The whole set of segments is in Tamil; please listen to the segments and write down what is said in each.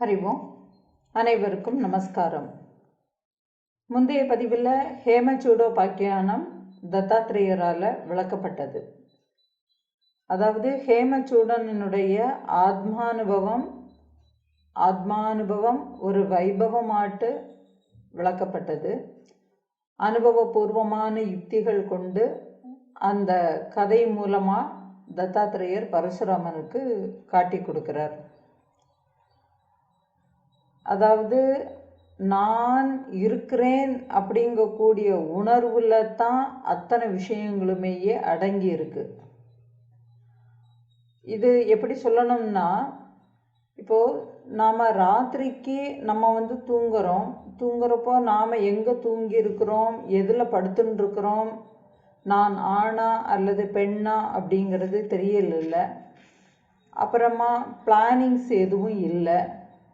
அறிவோம். அனைவருக்கும் நமஸ்காரம். முந்தைய பதிவில் ஹேமச்சூடோபாக்கியானம் தத்தாத்ரேயரால் விளக்கப்பட்டது. அதாவது ஹேமச்சூடனுடைய ஆத்மானுபவம் ஒரு வைபவமாட்டு விளக்கப்பட்டது. அனுபவபூர்வமான யுக்திகள் கொண்டு அந்த கதை மூலமாக தத்தாத்ரேயர் பரசுராமனுக்கு காட்டி கொடுக்கிறார். அதாவது நான் இருக்கிறேன் அப்படிங்கக்கூடிய உணர்வுல தான் அத்தனை விஷயங்களுமேயே அடங்கி இருக்கு. இது எப்படி சொல்லணும்னா, இப்போது நாம் ராத்திரிக்கு நம்ம தூங்குறப்போ நாம் எங்கே தூங்கி இருக்கிறோம், எதில் படுத்துன்னு இருக்கிறோம், நான் ஆணா அல்லது பெண்ணா அப்படிங்கிறது தெரியல. அப்புறமா பிளானிங்ஸ் எதுவும் இல்லை,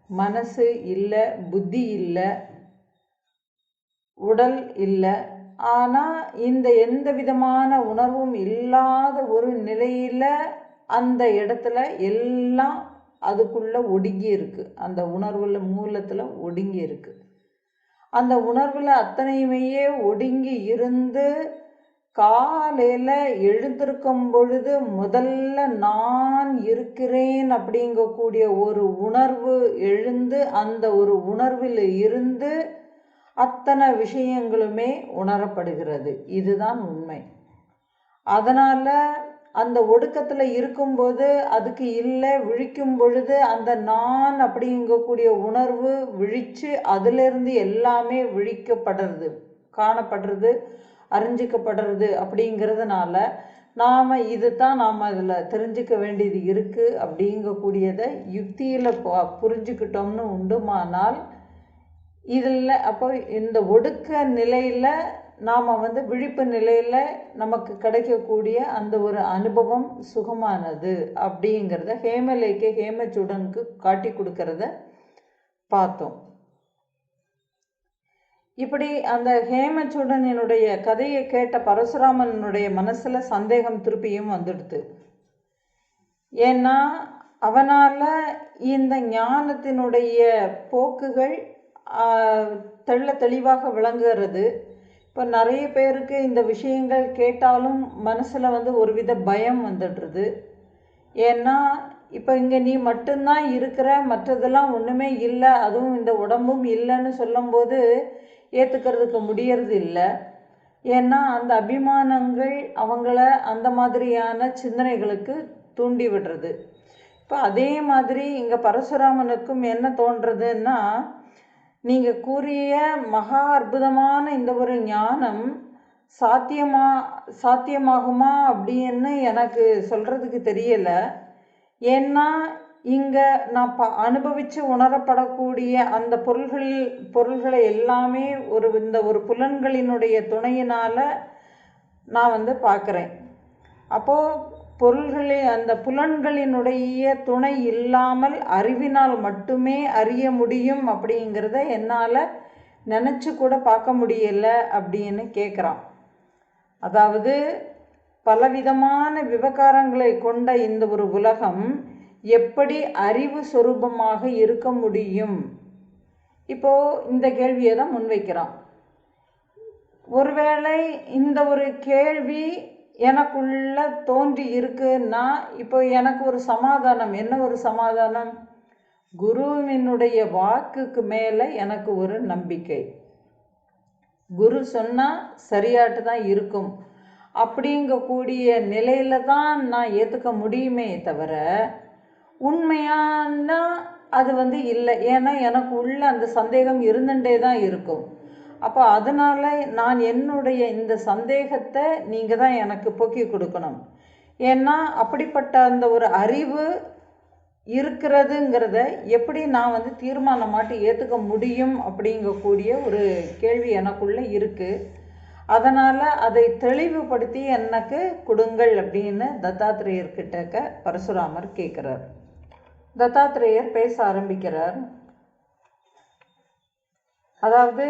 மனசு இல்லை, புத்தி இல்லை, உடல் இல்லை. ஆனால் இந்த எந்த விதமான உணர்வும் இல்லாத ஒரு நிலையில் அந்த இடத்துல எல்லாம் அதுக்குள்ளே ஒடுங்கி இருக்குது. அந்த உணர்வுல மூலத்தில் ஒடுங்கி இருக்குது. அந்த உணர்வில் அத்தனையுமையே ஒடுங்கி இருந்து காலையில் எழுந்திருக்கும் பொழுது முதல்ல நான் இருக்கிறேன் அப்படிங்கக்கூடிய ஒரு உணர்வு எழுந்து அந்த ஒரு உணர்வில் இருந்து அத்தனை விஷயங்களுமே உணரப்படுகிறது. இதுதான் உண்மை. அதனால் அந்த ஒடுக்கத்தில் இருக்கும்போது அதுக்கு இல்லை, விழிக்கும் பொழுது அந்த நான் அப்படிங்கக்கூடிய உணர்வு விழித்து அதிலிருந்து எல்லாமே விழிக்கப்படுறது, காணப்படுறது, அறிஞ்சிக்கப்படுறது. அப்படிங்கிறதுனால நாம் நாம் அதில் தெரிஞ்சிக்க வேண்டியது இருக்குது அப்படிங்கக்கூடியதை யுக்தியில் புரிஞ்சுக்கிட்டோம்னு உண்டுமானால் இதில் அப்போ இந்த ஒடுக்க நிலையில் நாம் விழிப்பு நிலையில் நமக்கு கிடைக்கக்கூடிய அந்த ஒரு அனுபவம் சுகமானது அப்படிங்கிறத ஹேமச்சூடனுக்கு காட்டி கொடுக்கறத பார்த்தோம். இப்படி அந்த ஹேமச்சூடனுடைய கதையை கேட்ட பரசுராமனுடைய மனசில் சந்தேகம் திருப்பியும் வந்துடுது. ஏன்னா அவனால் இந்த ஞானத்தினுடைய போக்குகள் தெளிவாக விளங்குகிறது. இப்போ நிறைய பேருக்கு இந்த விஷயங்கள் கேட்டாலும் மனசில் ஒருவித பயம் வந்துடுறது. ஏன்னா இப்போ இங்கே நீ மட்டும்தான் இருக்கிற, மற்றதெல்லாம் ஒன்றுமே இல்லை, அதுவும் இந்த உடம்பும் இல்லைன்னு சொல்லும்போது ஏற்றுக்கிறதுக்கு முடியறது இல்லை. ஏன்னா அந்த அபிமானங்கள் அவங்கள அந்த மாதிரியான சிந்தனைகளுக்கு தூண்டி விடுறது. இப்போ அதே மாதிரி இங்கே பரசுராமனுக்கும் என்ன தோன்றதுன்னா, நீங்கள் கூறிய மகா அற்புதமான இந்த ஒரு ஞானம் சாத்தியமாகுமா அப்படின்னு எனக்கு சொல்கிறதுக்கு தெரியலை. ஏன்னா இங்கே நான் அனுபவித்து உணரப்படக்கூடிய அந்த பொருள்களை எல்லாமே இந்த ஒரு புலன்களினுடைய துணையினால் நான் பார்க்குறேன். அப்போது அந்த புலன்களினுடைய துணை இல்லாமல் அறிவினால் மட்டுமே அறிய முடியும் அப்படிங்கிறத என்னால் நினச்சி கூட பார்க்க முடியலை அப்படின்னு கேட்குறான். அதாவது பலவிதமான விவகாரங்களை கொண்ட இந்த ஒரு உலகம் எப்படி அறிவு சொரூபமாக இருக்க முடியும்? இப்போது இந்த கேள்வியை தான் முன்வைக்கிறான். ஒருவேளை இந்த ஒரு கேள்வி எனக்குள்ள தோன்றி இருக்குன்னா இப்போ எனக்கு ஒரு சமாதானம். என்ன ஒரு சமாதானம்? குருவினுடைய வாக்குக்கு மேலே எனக்கு ஒரு நம்பிக்கை. குரு சொன்னால் சரியாட்டு தான் இருக்கும் அப்படிங்கக்கூடிய நிலையில தான் நான் ஏற்றுக்க முடியுமே தவிர உண்மையானா அது இல்லை. ஏன்னா எனக்கு உள்ள அந்த சந்தேகம் இருந்துட்டே தான் இருக்கும். அப்போ அதனால் நான் என்னுடைய இந்த சந்தேகத்தை நீங்கள் தான் எனக்கு போக்கி கொடுக்கணும். ஏன்னா அப்படிப்பட்ட அந்த ஒரு அறிவு இருக்கிறதுங்கிறத எப்படி நான் தீர்மானமாட்டி ஏற்றுக்க முடியும் அப்படிங்கக்கூடிய ஒரு கேள்வி எனக்குள்ளே இருக்குது. அதனால் அதை தெளிவுபடுத்தி எனக்கு கொடுங்கள் அப்படின்னு தத்தாத்ரேயர்கிட்ட பரசுராமர் கேட்குறார். தத்தாத்ரேயர் பேச ஆரம்பிக்கிறார். அதாவது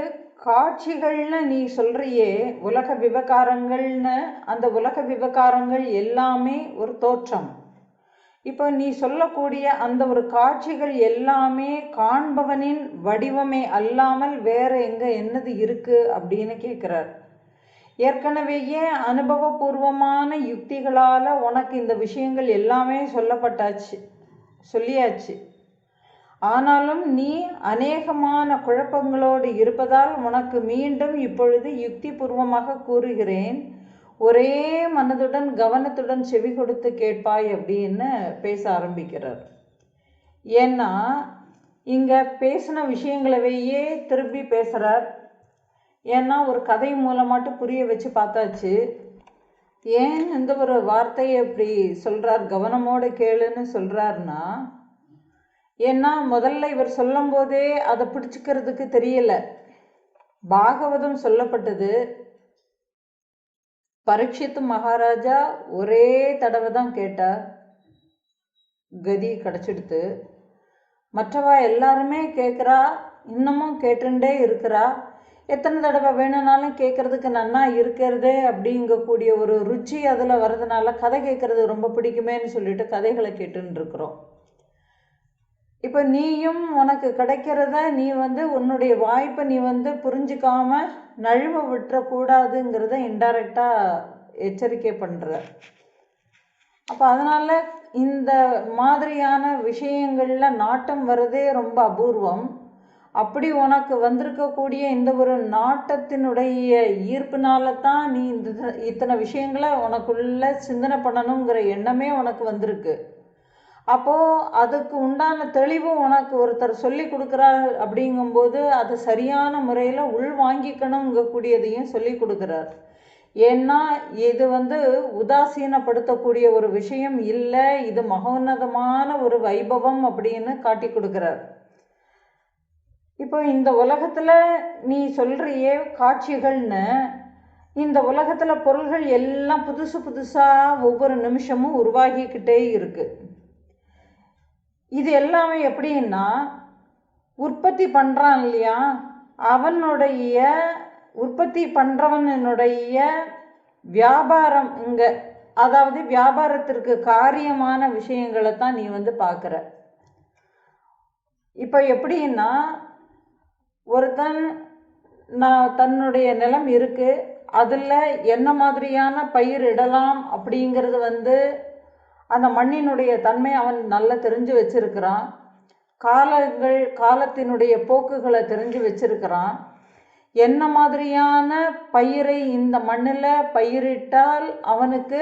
காட்சிகள்னு நீ சொல்கிறியே உலக விவகாரங்கள்னு, அந்த உலக விவகாரங்கள் எல்லாமே ஒரு தோற்றம். இப்போ நீ சொல்லக்கூடிய அந்த ஒரு காட்சிகள் எல்லாமே காண்பவனின் வடிவமே அல்லாமல் வேற எங்க என்னது இருக்கு அப்படின்னு கேட்குறார். ஏற்கனவேயே அனுபவபூர்வமான யுக்திகளால் உனக்கு இந்த விஷயங்கள் எல்லாமே சொல்லியாச்சு. ஆனாலும் நீ அநேகமான குழப்பங்களோடு இருப்பதால் உனக்கு மீண்டும் இப்பொழுது யுக்திபூர்வமாக கூறுகிறேன். ஒரே மனதுடன் கவனத்துடன் செவி கொடுத்து கேட்பாய் அப்படின்னு பேச ஆரம்பிக்கிறார். ஏன்னா இங்கே பேசின விஷயங்களவையே திருப்பி பேசுகிறார். ஏன்னா ஒரு கதை மூலமாட்டு புரிய வச்சு பார்த்தாச்சு. ஏன் இந்த ஒரு வார்த்தையை இப்படி சொல்கிறார், கவனமோடு கேளுன்னு சொல்கிறாருன்னா, ஏன்னா முதல்ல இவர் சொல்லும் போதே அதை பிடிச்சிக்கிறதுக்கு தெரியல. பாகவதம் சொல்லப்பட்டது, பரீட்சித்து மகாராஜா ஒரே தடவை தான் கேட்டார், கதி கிடச்சிடுத்து. மற்றவா எல்லாருமே கேட்குறா, இன்னமும் கேட்டுண்டே இருக்கிறா. எத்தனை தடவை வேணும்னாலும் கேட்குறதுக்கு நன்னா இருக்கிறதே அப்படிங்கக்கூடிய ஒரு ருச்சி அதில் வர்றதுனால கதை கேட்குறது ரொம்ப பிடிக்குமேன்னு சொல்லிட்டு கதைகளை கேட்டுன்னு இருக்கிறோம். இப்போ நீயும் உனக்கு கிடைக்கிறத நீ உன்னுடைய வாய்ப்பை நீ புரிஞ்சிக்காம நழுவ விட்டுறக்கூடாதுங்கிறத இன்டைரக்டாக எச்சரிக்கை பண்ணுற. அப்போ அதனால் இந்த மாதிரியான விஷயங்களில் நாட்டம் வர்றதே ரொம்ப அபூர்வம். அப்படி உனக்கு வந்திருக்கக்கூடிய இந்த ஒரு நாட்டத்தினுடைய ஈர்ப்புனால தான் நீ இத்தனை விஷயங்களை உனக்குள்ள சிந்தனை பண்ணணுங்கிற எண்ணமே உனக்கு வந்திருக்கு. அப்போது அதுக்கு உண்டான தெளிவு உனக்கு ஒருத்தர் சொல்லி கொடுக்குறார் அப்படிங்கும்போது அது சரியான முறையில் உள்வாங்கிக்கணுங்கக்கூடியதையும் சொல்லி கொடுக்குறார். ஏன்னா இது உதாசீனப்படுத்தக்கூடிய ஒரு விஷயம் இல்லை, இது மகோன்னதமான ஒரு வைபவம் அப்படின்னு காட்டி கொடுக்குறார். இப்போ இந்த உலகத்தில் நீ சொல்கிறியே காட்சிகள்னு, இந்த உலகத்தில் பொருள்கள் எல்லாம் புதுசு புதுசாக ஒவ்வொரு நிமிஷமும் உருவாகிக்கிட்டே இருக்குது. இது எல்லாமே எப்படின்னா, உற்பத்தி பண்ணுறான் இல்லையா, அவனுடைய உற்பத்தி பண்ணுறவனுடைய வியாபாரம் இங்கே, அதாவது வியாபாரத்திற்கு காரியமான விஷயங்களை தான் நீ பார்க்குற. இப்போ எப்படின்னா, ஒருத்தன் தன்னுடைய நிலம் இருக்குது, அதில் என்ன மாதிரியான பயிர் இடலாம் அப்படிங்கிறது அந்த மண்ணினுடைய தன்மை அவன் நல்லா தெரிஞ்சு வச்சிருக்கிறான். காலத்தினுடைய போக்குகளை தெரிஞ்சு வச்சிருக்கிறான். என்ன மாதிரியான பயிரை இந்த மண்ணில் பயிரிட்டால் அவனுக்கு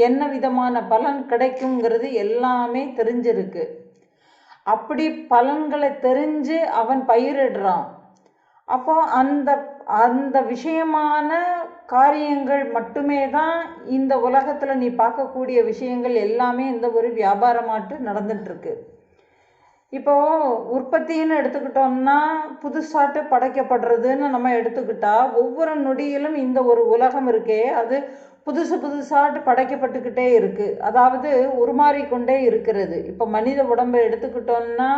என்ன விதமான பலன் கிடைக்குங்கிறது எல்லாமே தெரிஞ்சிருக்கு. அப்படி பலன்களை தெரிஞ்சு அவன் பயிரிடுறான். அப்போ அந்த விஷயமான காரியங்கள் மட்டுமே தான் இந்த உலகத்தில் நீ பார்க்கக்கூடிய விஷயங்கள் எல்லாமே இந்த ஒரு வியாபாரமாட்டு நடந்துட்டுருக்கு. இப்போது உற்பத்தின்னு எடுத்துக்கிட்டோம்னா புதுசாட்டு படைக்கப்படுறதுன்னு நம்ம எடுத்துக்கிட்டா, ஒவ்வொரு நொடியிலும் இந்த ஒரு உலகம் இருக்கே அது புதுசாட்டு படைக்கப்பட்டுக்கிட்டே இருக்குது, அதாவது உருமாறிக்கொண்டே இருக்கிறது. இப்போ மனித உடம்பை எடுத்துக்கிட்டோம்னா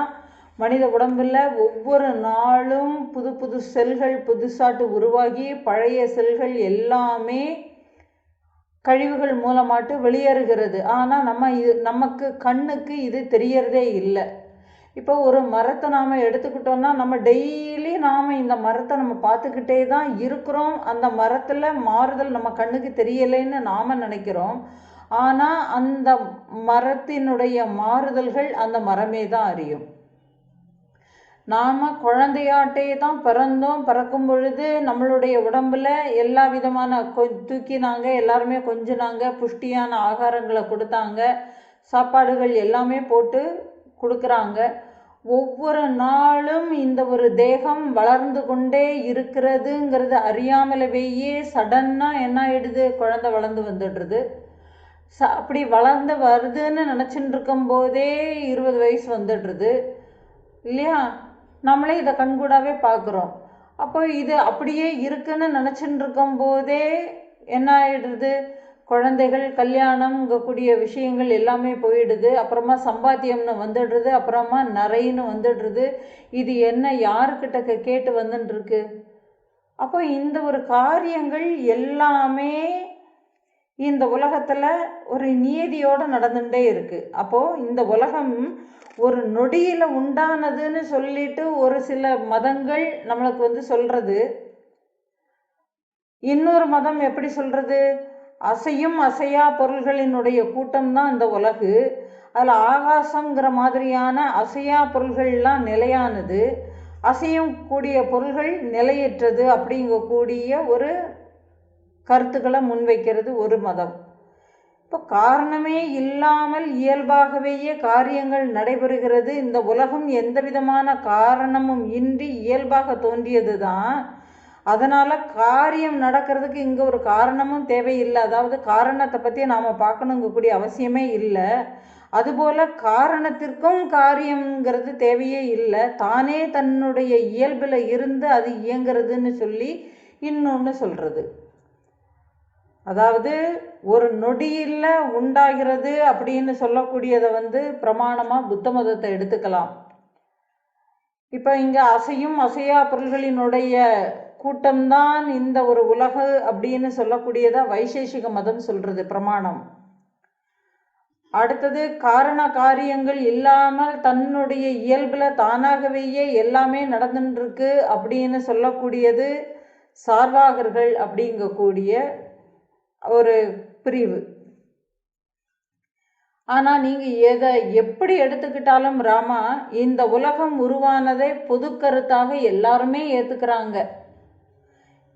மனித உடம்பில் ஒவ்வொரு நாளும் புது செல்கள் புதுசாட்டு உருவாகி பழைய செல்கள் எல்லாமே கழிவுகள் மூலமாட்டு வெளியேறுகிறது. ஆனால் நமக்கு கண்ணுக்கு இது தெரியறதே இல்லை. இப்போ ஒரு மரத்தை நாம் எடுத்துக்கிட்டோம்னா நம்ம டெய்லி நாம் இந்த மரத்தை நம்ம பார்த்துக்கிட்டே தான் இருக்கிறோம். அந்த மரத்தில் மாறுதல் நம்ம கண்ணுக்கு தெரியலைன்னு நாம் நினைக்கிறோம். ஆனால் அந்த மரத்தினுடைய மாறுதல்கள் அந்த மரமே தான் அறியும். நாம் குழந்தையாட்டே தான் பிறந்தோம். பிறக்கும் பொழுது நம்மளுடைய உடம்பில் எல்லா விதமான தூக்கினாங்க, எல்லாருமே கொஞ்சினாங்க, புஷ்டியான ஆகாரங்களை கொடுத்தாங்க, சாப்பாடுகள் எல்லாமே போட்டு கொடுக்குறாங்க. ஒவ்வொரு நாளும் இந்த ஒரு தேகம் வளர்ந்து கொண்டே இருக்கிறதுங்கிறது அறியாமலேயே சடன்னாக என்ன ஆகிடுது, குழந்தை வளர்ந்து வந்துடுறது. அப்படி வளர்ந்து வருதுன்னு நினச்சிட்டு இருக்கும்போதே 20 வயசு வந்துடுறது இல்லையா? நம்மளே இதை கண்கூடாவே பார்க்குறோம். அப்போ இது அப்படியே இருக்குன்னு நினச்சிட்டு இருக்கும்போதே என்ன ஆகிடுது, குழந்தைகள் கல்யாணம்ங்கக்கூடிய விஷயங்கள் எல்லாமே போயிடுது. அப்புறமா சம்பாத்தியம்னு வந்துடுறது, அப்புறமா நிறைன்னு வந்துடுறது. இது என்ன யாருக்கிட்ட கேட்டு வந்துட்டுருக்கு? அப்போ இந்த ஒரு காரியங்கள் எல்லாமே இந்த உலகத்தில் ஒரு நியதியோடு நடந்துகிட்டே இருக்குது. அப்போது இந்த உலகம் ஒரு நொடியில் உண்டானதுன்னு சொல்லிட்டு ஒரு சில மதங்கள் நம்மளுக்கு வந்து சொல்கிறது. இன்னொரு மதம் எப்படி சொல்கிறது? அசையும் அசையா பொருள்களினுடைய கூட்டம்தான் இந்த உலகு. அதில் ஆகாசங்கிற மாதிரியான அசையா பொருள்கள்லாம் நிலையானது, அசையும் கூடிய பொருள்கள் நிலையற்றது அப்படிங்கக்கூடிய ஒரு கருத்துக்களை முன்வைக்கிறது ஒரு மதம். இப்போ காரணமே இல்லாமல் இயல்பாகவேயே காரியங்கள் நடைபெறுகிறது. இந்த உலகம் எந்த விதமான காரணமும் இன்றி இயல்பாக தோன்றியது தான். அதனால் காரியம் நடக்கிறதுக்கு இங்கே ஒரு காரணமும் தேவையில்லை. அதாவது காரணத்தை பற்றி நாம் பார்க்கணுங்கக்கூடிய அவசியமே இல்லை. அதுபோல் காரணத்திற்கும் காரியங்கிறது தேவையே இல்லை. தானே தன்னுடைய இயல்பில் இருந்து அது இயங்கிறதுன்னு சொல்லி இன்னொன்று சொல்கிறது. அதாவது ஒரு நொடியில் உண்டாகிறது அப்படின்னு சொல்லக்கூடியதை வந்து பிரமாணமாக புத்த மதத்தை எடுத்துக்கலாம். இப்போ இங்கே அசையும் அசையா பொருள்களினுடைய கூட்டம்தான் இந்த ஒரு உலகு அப்படின்னு சொல்லக்கூடியதை வைசேஷிக மதம் சொல்கிறது பிரமாணம். அடுத்தது காரண காரியங்கள் இல்லாமல் தன்னுடைய இயல்பில் தானாகவேயே எல்லாமே நடந்துருக்கு அப்படின்னு சொல்லக்கூடியது சார்வாகர்கள் அப்படிங்கக்கூடிய ஒரு பிரிவு. ஆனால் நீங்கள் எதை எப்படி எடுத்துக்கிட்டாலும் ராமா, இந்த உலகம் உருவானதை பொது கருத்தாக எல்லாருமே ஏற்றுக்கிறாங்க.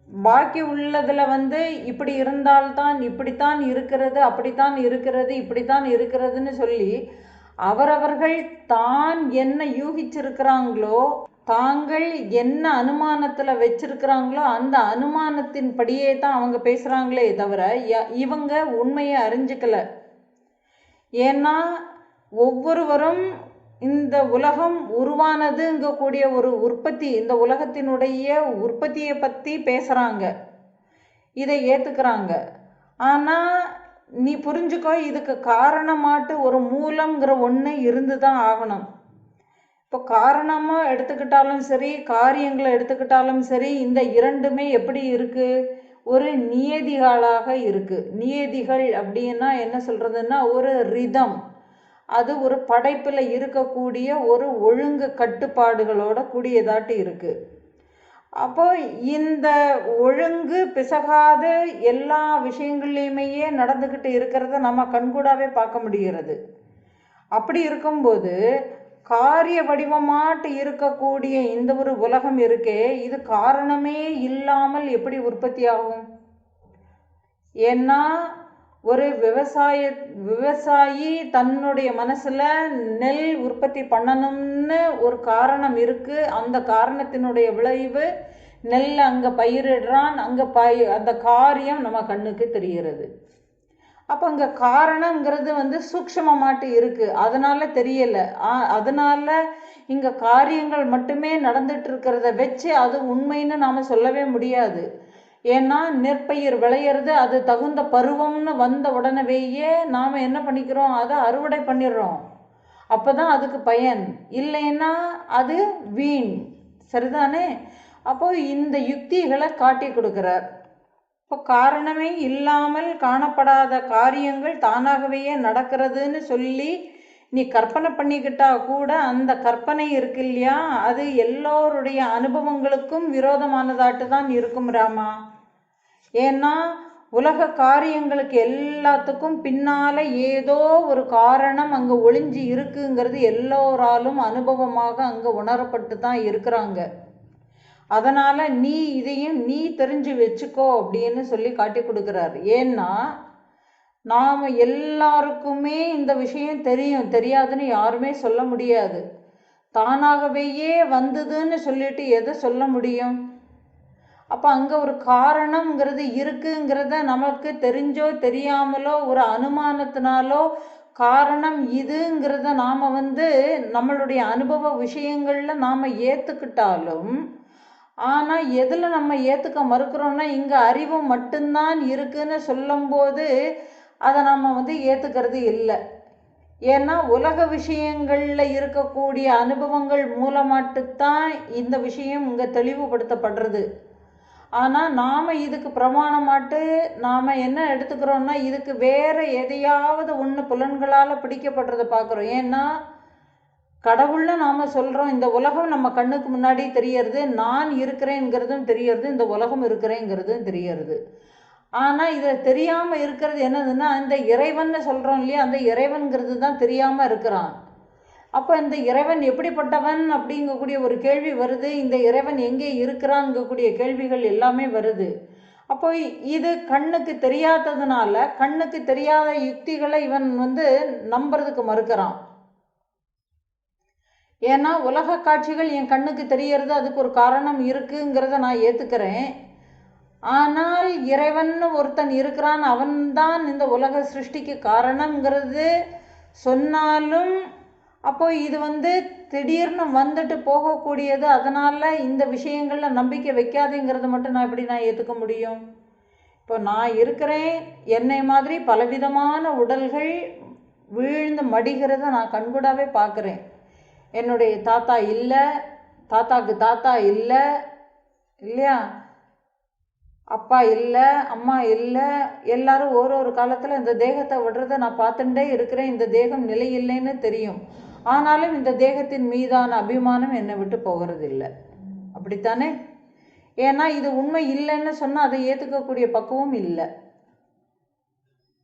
பாக்கி உள்ளதில் வந்து இப்படி இருந்தால்தான் இப்படித்தான் இருக்கிறது, அப்படித்தான் இருக்கிறது, இப்படித்தான் இருக்கிறதுன்னு சொல்லி அவரவர்கள் தான் என்ன யூகிச்சிருக்கிறாங்களோ, தாங்கள் என்ன அனுமானத்தில் வச்சிருக்கிறாங்களோ அந்த அனுமானத்தின் படியே தான் அவங்க பேசுகிறாங்களே தவிர இவங்க உண்மையை அறிஞ்சிக்கலை. ஏன்னா ஒவ்வொருவரும் இந்த உலகம் உருவானதுங்கக்கூடிய ஒரு உற்பத்தி, இந்த உலகத்தினுடைய உற்பத்தியை பற்றி பேசுகிறாங்க, இதை ஏற்றுக்கிறாங்க. ஆனால் நீ புரிஞ்சுக்கோ, இதுக்கு காரணமாட்டு ஒரு மூலங்கிற ஒன்று இருந்து தான் ஆகணும். இப்போ காரணமாக எடுத்துக்கிட்டாலும் சரி, காரியங்களை எடுத்துக்கிட்டாலும் சரி, இந்த இரண்டுமே எப்படி இருக்குது? ஒரு நியதிகளாக இருக்குது. நியதிகள் அப்படின்னா என்ன சொல்கிறதுன்னா ஒரு ரிதம், அது ஒரு படைப்பில் இருக்கக்கூடிய ஒரு ஒழுங்கு கட்டுப்பாடுகளோட கூடியதாட்டு இருக்குது. அப்போ இந்த ஒழுங்கு பிசகாத எல்லா விஷயங்கள்லையுமே நடந்துக்கிட்டு இருக்கிறத நம்ம கண்கூடாவே பார்க்க முடிகிறது. அப்படி இருக்கும்போது காரிய வடிவமாட்டு இருக்கக்கூடிய இந்த ஒரு உலகம் இருக்கே, இது காரணமே இல்லாமல் எப்படி உற்பத்தி ஆகும்? ஏன்னா ஒரு விவசாயி தன்னுடைய மனசில் நெல் உற்பத்தி பண்ணணும்னு ஒரு காரணம் இருக்குது. அந்த காரணத்தினுடைய விளைவு நெல் அங்கே பயிரிடுறான், அங்கே அந்த காரியம் நம்ம கண்ணுக்கு தெரிகிறது. அப்போ இங்கே காரணங்கிறது வந்து சூக்ஷ்மமாட்டு இருக்குது, அதனால தெரியலை. அதனால இங்கே காரியங்கள் மட்டுமே நடந்துட்டு இருக்கிறத வச்சு அது உண்மைன்னு நாம் சொல்லவே முடியாது. ஏன்னா நெற்பயிர் விளையிறது, அது தகுந்த பருவம்னு வந்த உடனேயே நாம் என்ன பண்ணிக்கிறோம், அதை அறுவடை பண்ணிடுறோம். அப்போ தான் அதுக்கு பயன், இல்லைன்னா அது வீண். சரிதானே? அப்போது இந்த யுக்திகளை காட்டி கொடுக்குறார். இப்போ காரணமே இல்லாமல் காணப்படாத காரியங்கள் தானாகவே நடக்கிறதுன்னு சொல்லி நீ கற்பனை பண்ணிக்கிட்டா கூட அந்த கற்பனை இருக்கு இல்லையா, அது எல்லோருடைய அனுபவங்களுக்கும் விரோதமானதாட்டு தான் இருக்கும் ராமா. ஏன்னா உலக காரியங்களுக்கு எல்லாத்துக்கும் பின்னால் ஏதோ ஒரு காரணம் அங்கே ஒளிஞ்சு இருக்குங்கிறது எல்லோராலும் அனுபவமாக அங்கே உணரப்பட்டு தான் இருக்கிறாங்க. அதனால் நீ தெரிஞ்சு வச்சுக்கோ அப்படின்னு சொல்லி காட்டி கொடுக்குறாரு. ஏன்னா நாம் எல்லாருக்குமே இந்த விஷயம் தெரியாதுன்னு யாருமே சொல்ல முடியாது. தானாகவேயே வந்ததுன்னு சொல்லிட்டு எதை சொல்ல முடியும்? அப்போ அங்கே ஒரு காரணங்கிறது இருக்குங்கிறத நமக்கு தெரிஞ்சோ தெரியாமலோ ஒரு அனுமானத்தினாலோ காரணம் இதுங்கிறத நாம் நம்மளுடைய அனுபவ விஷயங்களில் நாம் ஏற்றுக்கிட்டாலும், ஆனால் எதில் நம்ம ஏற்றுக்க மறுக்கிறோன்னா இங்கே அறிவு மட்டும்தான் இருக்குன்னு சொல்லும்போது அதை நம்ம ஏற்றுக்கிறது இல்லை. ஏன்னா உலக விஷயங்களில் இருக்கக்கூடிய அனுபவங்கள் மூலமாட்டுத்தான் இந்த விஷயம் இங்கே தெளிவுபடுத்தப்படுறது. ஆனால் நாம் இதுக்கு பிரமாணமாட்டு நாம் என்ன எடுத்துக்கிறோன்னா, இதுக்கு வேறு எதையாவது ஒன்று புலன்களால் பிடிக்கப்படுறதை பார்க்குறோம். ஏன்னா கடவுள்னு நாம் சொல்கிறோம், இந்த உலகம் நம்ம கண்ணுக்கு முன்னாடி தெரியறது, நான் இருக்கிறேங்கிறதும் தெரியறது, இந்த உலகம் இருக்கிறேங்கிறதும் தெரியறது. ஆனால் இதில் தெரியாமல் இருக்கிறது என்னதுன்னா, இந்த இறைவன் சொல்கிறோம் இல்லையா, அந்த இறைவன்கிறது தான் தெரியாமல் இருக்கிறான். அப்போ இந்த இறைவன் எப்படிப்பட்டவன் அப்படிங்கக்கூடிய ஒரு கேள்வி வருது. இந்த இறைவன் எங்கே இருக்கிறான்ங்கக்கூடிய கேள்விகள் எல்லாமே வருது. அப்போ இது கண்ணுக்கு தெரியாததுனால கண்ணுக்கு தெரியாத யுக்திகளை இவன் நம்புறதுக்கு மறுக்கிறான். ஏன்னா உலக காட்சிகள் என் கண்ணுக்கு தெரியறது, அதுக்கு ஒரு காரணம் இருக்குங்கிறத நான் ஏற்றுக்கிறேன். ஆனால் இறைவன் ஒருத்தன் இருக்கிறான், அவன்தான் இந்த உலக சிருஷ்டிக்கு காரணங்கிறது சொன்னாலும் அப்போ இது திடீர்னு வந்துட்டு போகக்கூடியது. அதனால் இந்த விஷயங்களில் நம்பிக்கை வைக்காதுங்கிறத மட்டும் நான் ஏற்றுக்க முடியும்? இப்போ நான் இருக்கிறேன், என்னை மாதிரி பலவிதமான உடல்கள் வீழ்ந்து மடிகிறத நான் கண்கூடாவே பார்க்குறேன். என்னுடைய தாத்தா இல்லை, தாத்தாக்கு தாத்தா இல்லை இல்லையா, அப்பா இல்லை, அம்மா இல்லை, எல்லாரும் ஒரு காலத்தில் இந்த தேகத்தை விடுறதை நான் பார்த்துட்டே இருக்கிறேன். இந்த தேகம் நிலை இல்லைன்னு தெரியும். ஆனாலும் இந்த தேகத்தின் மீதான அபிமானம் என்னை விட்டு போகிறதில்லை. அப்படித்தானே? ஏன்னா இது உண்மை இல்லைன்னு சொன்னால் அதை ஏற்றுக்கக்கூடிய பக்குவம் இல்லை.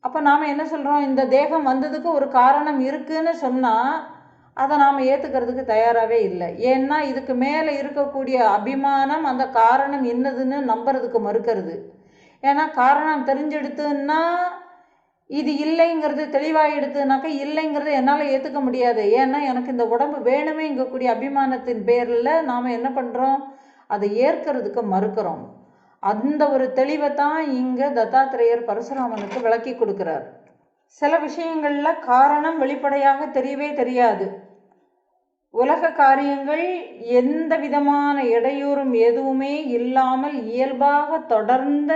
அப்போ நாம் என்ன சொல்கிறோம், இந்த தேகம் வந்ததுக்கு ஒரு காரணம் இருக்குன்னு சொன்னால் அதை நாம் ஏற்றுக்கிறதுக்கு தயாராகவே இல்லை. ஏன்னா இதுக்கு மேலே இருக்கக்கூடிய அபிமானம் அந்த காரணம் என்னதுன்னு நம்புறதுக்கு மறுக்கிறது. ஏன்னா காரணம் தெரிஞ்செடுத்துன்னா இது இல்லைங்கிறது தெளிவாகிடுதுனாக்கா இல்லைங்கிறது என்னால் ஏற்றுக்க முடியாது. ஏன்னா எனக்கு இந்த உடம்பு வேணுமேங்கக்கூடிய அபிமானத்தின் பேரில் நாம் என்ன பண்ணுறோம், அதை ஏற்கிறதுக்கு மறுக்கிறோம். அந்த ஒரு தெளிவை தான் இங்கே தத்தாத்திரேயர் பரசுராமனுக்கு விளக்கி கொடுக்குறார். சில விஷயங்களில் காரணம் வெளிப்படையாக தெரியவே தெரியாது. உலக காரியங்கள் எந்த விதமான இடையூறும் எதுவுமே இல்லாமல் இயல்பாக தொடர்ந்து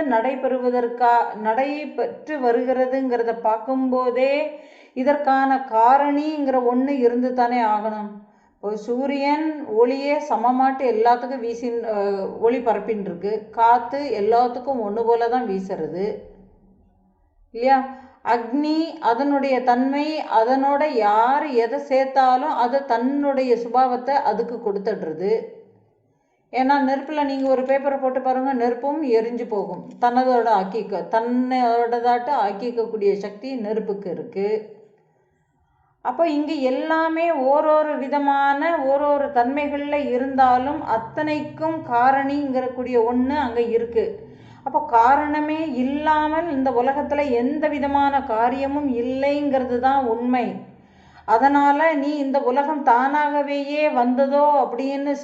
நடைபெற்று வருகிறதுங்கிறத பார்க்கும்போதே இதற்கான காரணிங்கிற ஒன்று இருந்து தானே ஆகணும். இப்போ சூரியன் ஒளியே சமமாட்டு எல்லாத்துக்கும் ஒளி பரப்பின்னு இருக்கு. காற்று எல்லாத்துக்கும் ஒன்று போல தான் வீசுறது இல்லையா. அக்னி அதனுடைய தன்மை, அதனோட யார் எதை சேர்த்தாலும் அது தன்னுடைய சுபாவத்தை அதுக்கு கொடுத்துடுறது. ஏன்னா நெருப்பில் நீங்கள் ஒரு பேப்பரை போட்டு பாருங்கள், நெருப்பும் எரிஞ்சு போகும். தன்னோடதாட்ட ஆக்கிக்கக்கூடிய சக்தி நெருப்புக்கு இருக்குது. அப்போ இங்கே எல்லாமே ஓரொரு விதமான ஓரொரு தன்மைகளில் இருந்தாலும் அத்தனைக்கும் காரணிங்கிறக்கூடிய ஒன்று அங்கே இருக்குது. அப்போ காரணமே இல்லாமல் இந்த உலகத்தில் எந்த விதமான காரியமும் இல்லைங்கிறது தான் உண்மை. அதனால் நீ இந்த உலகம் தானாகவேயே வந்ததோ அப்படின்னு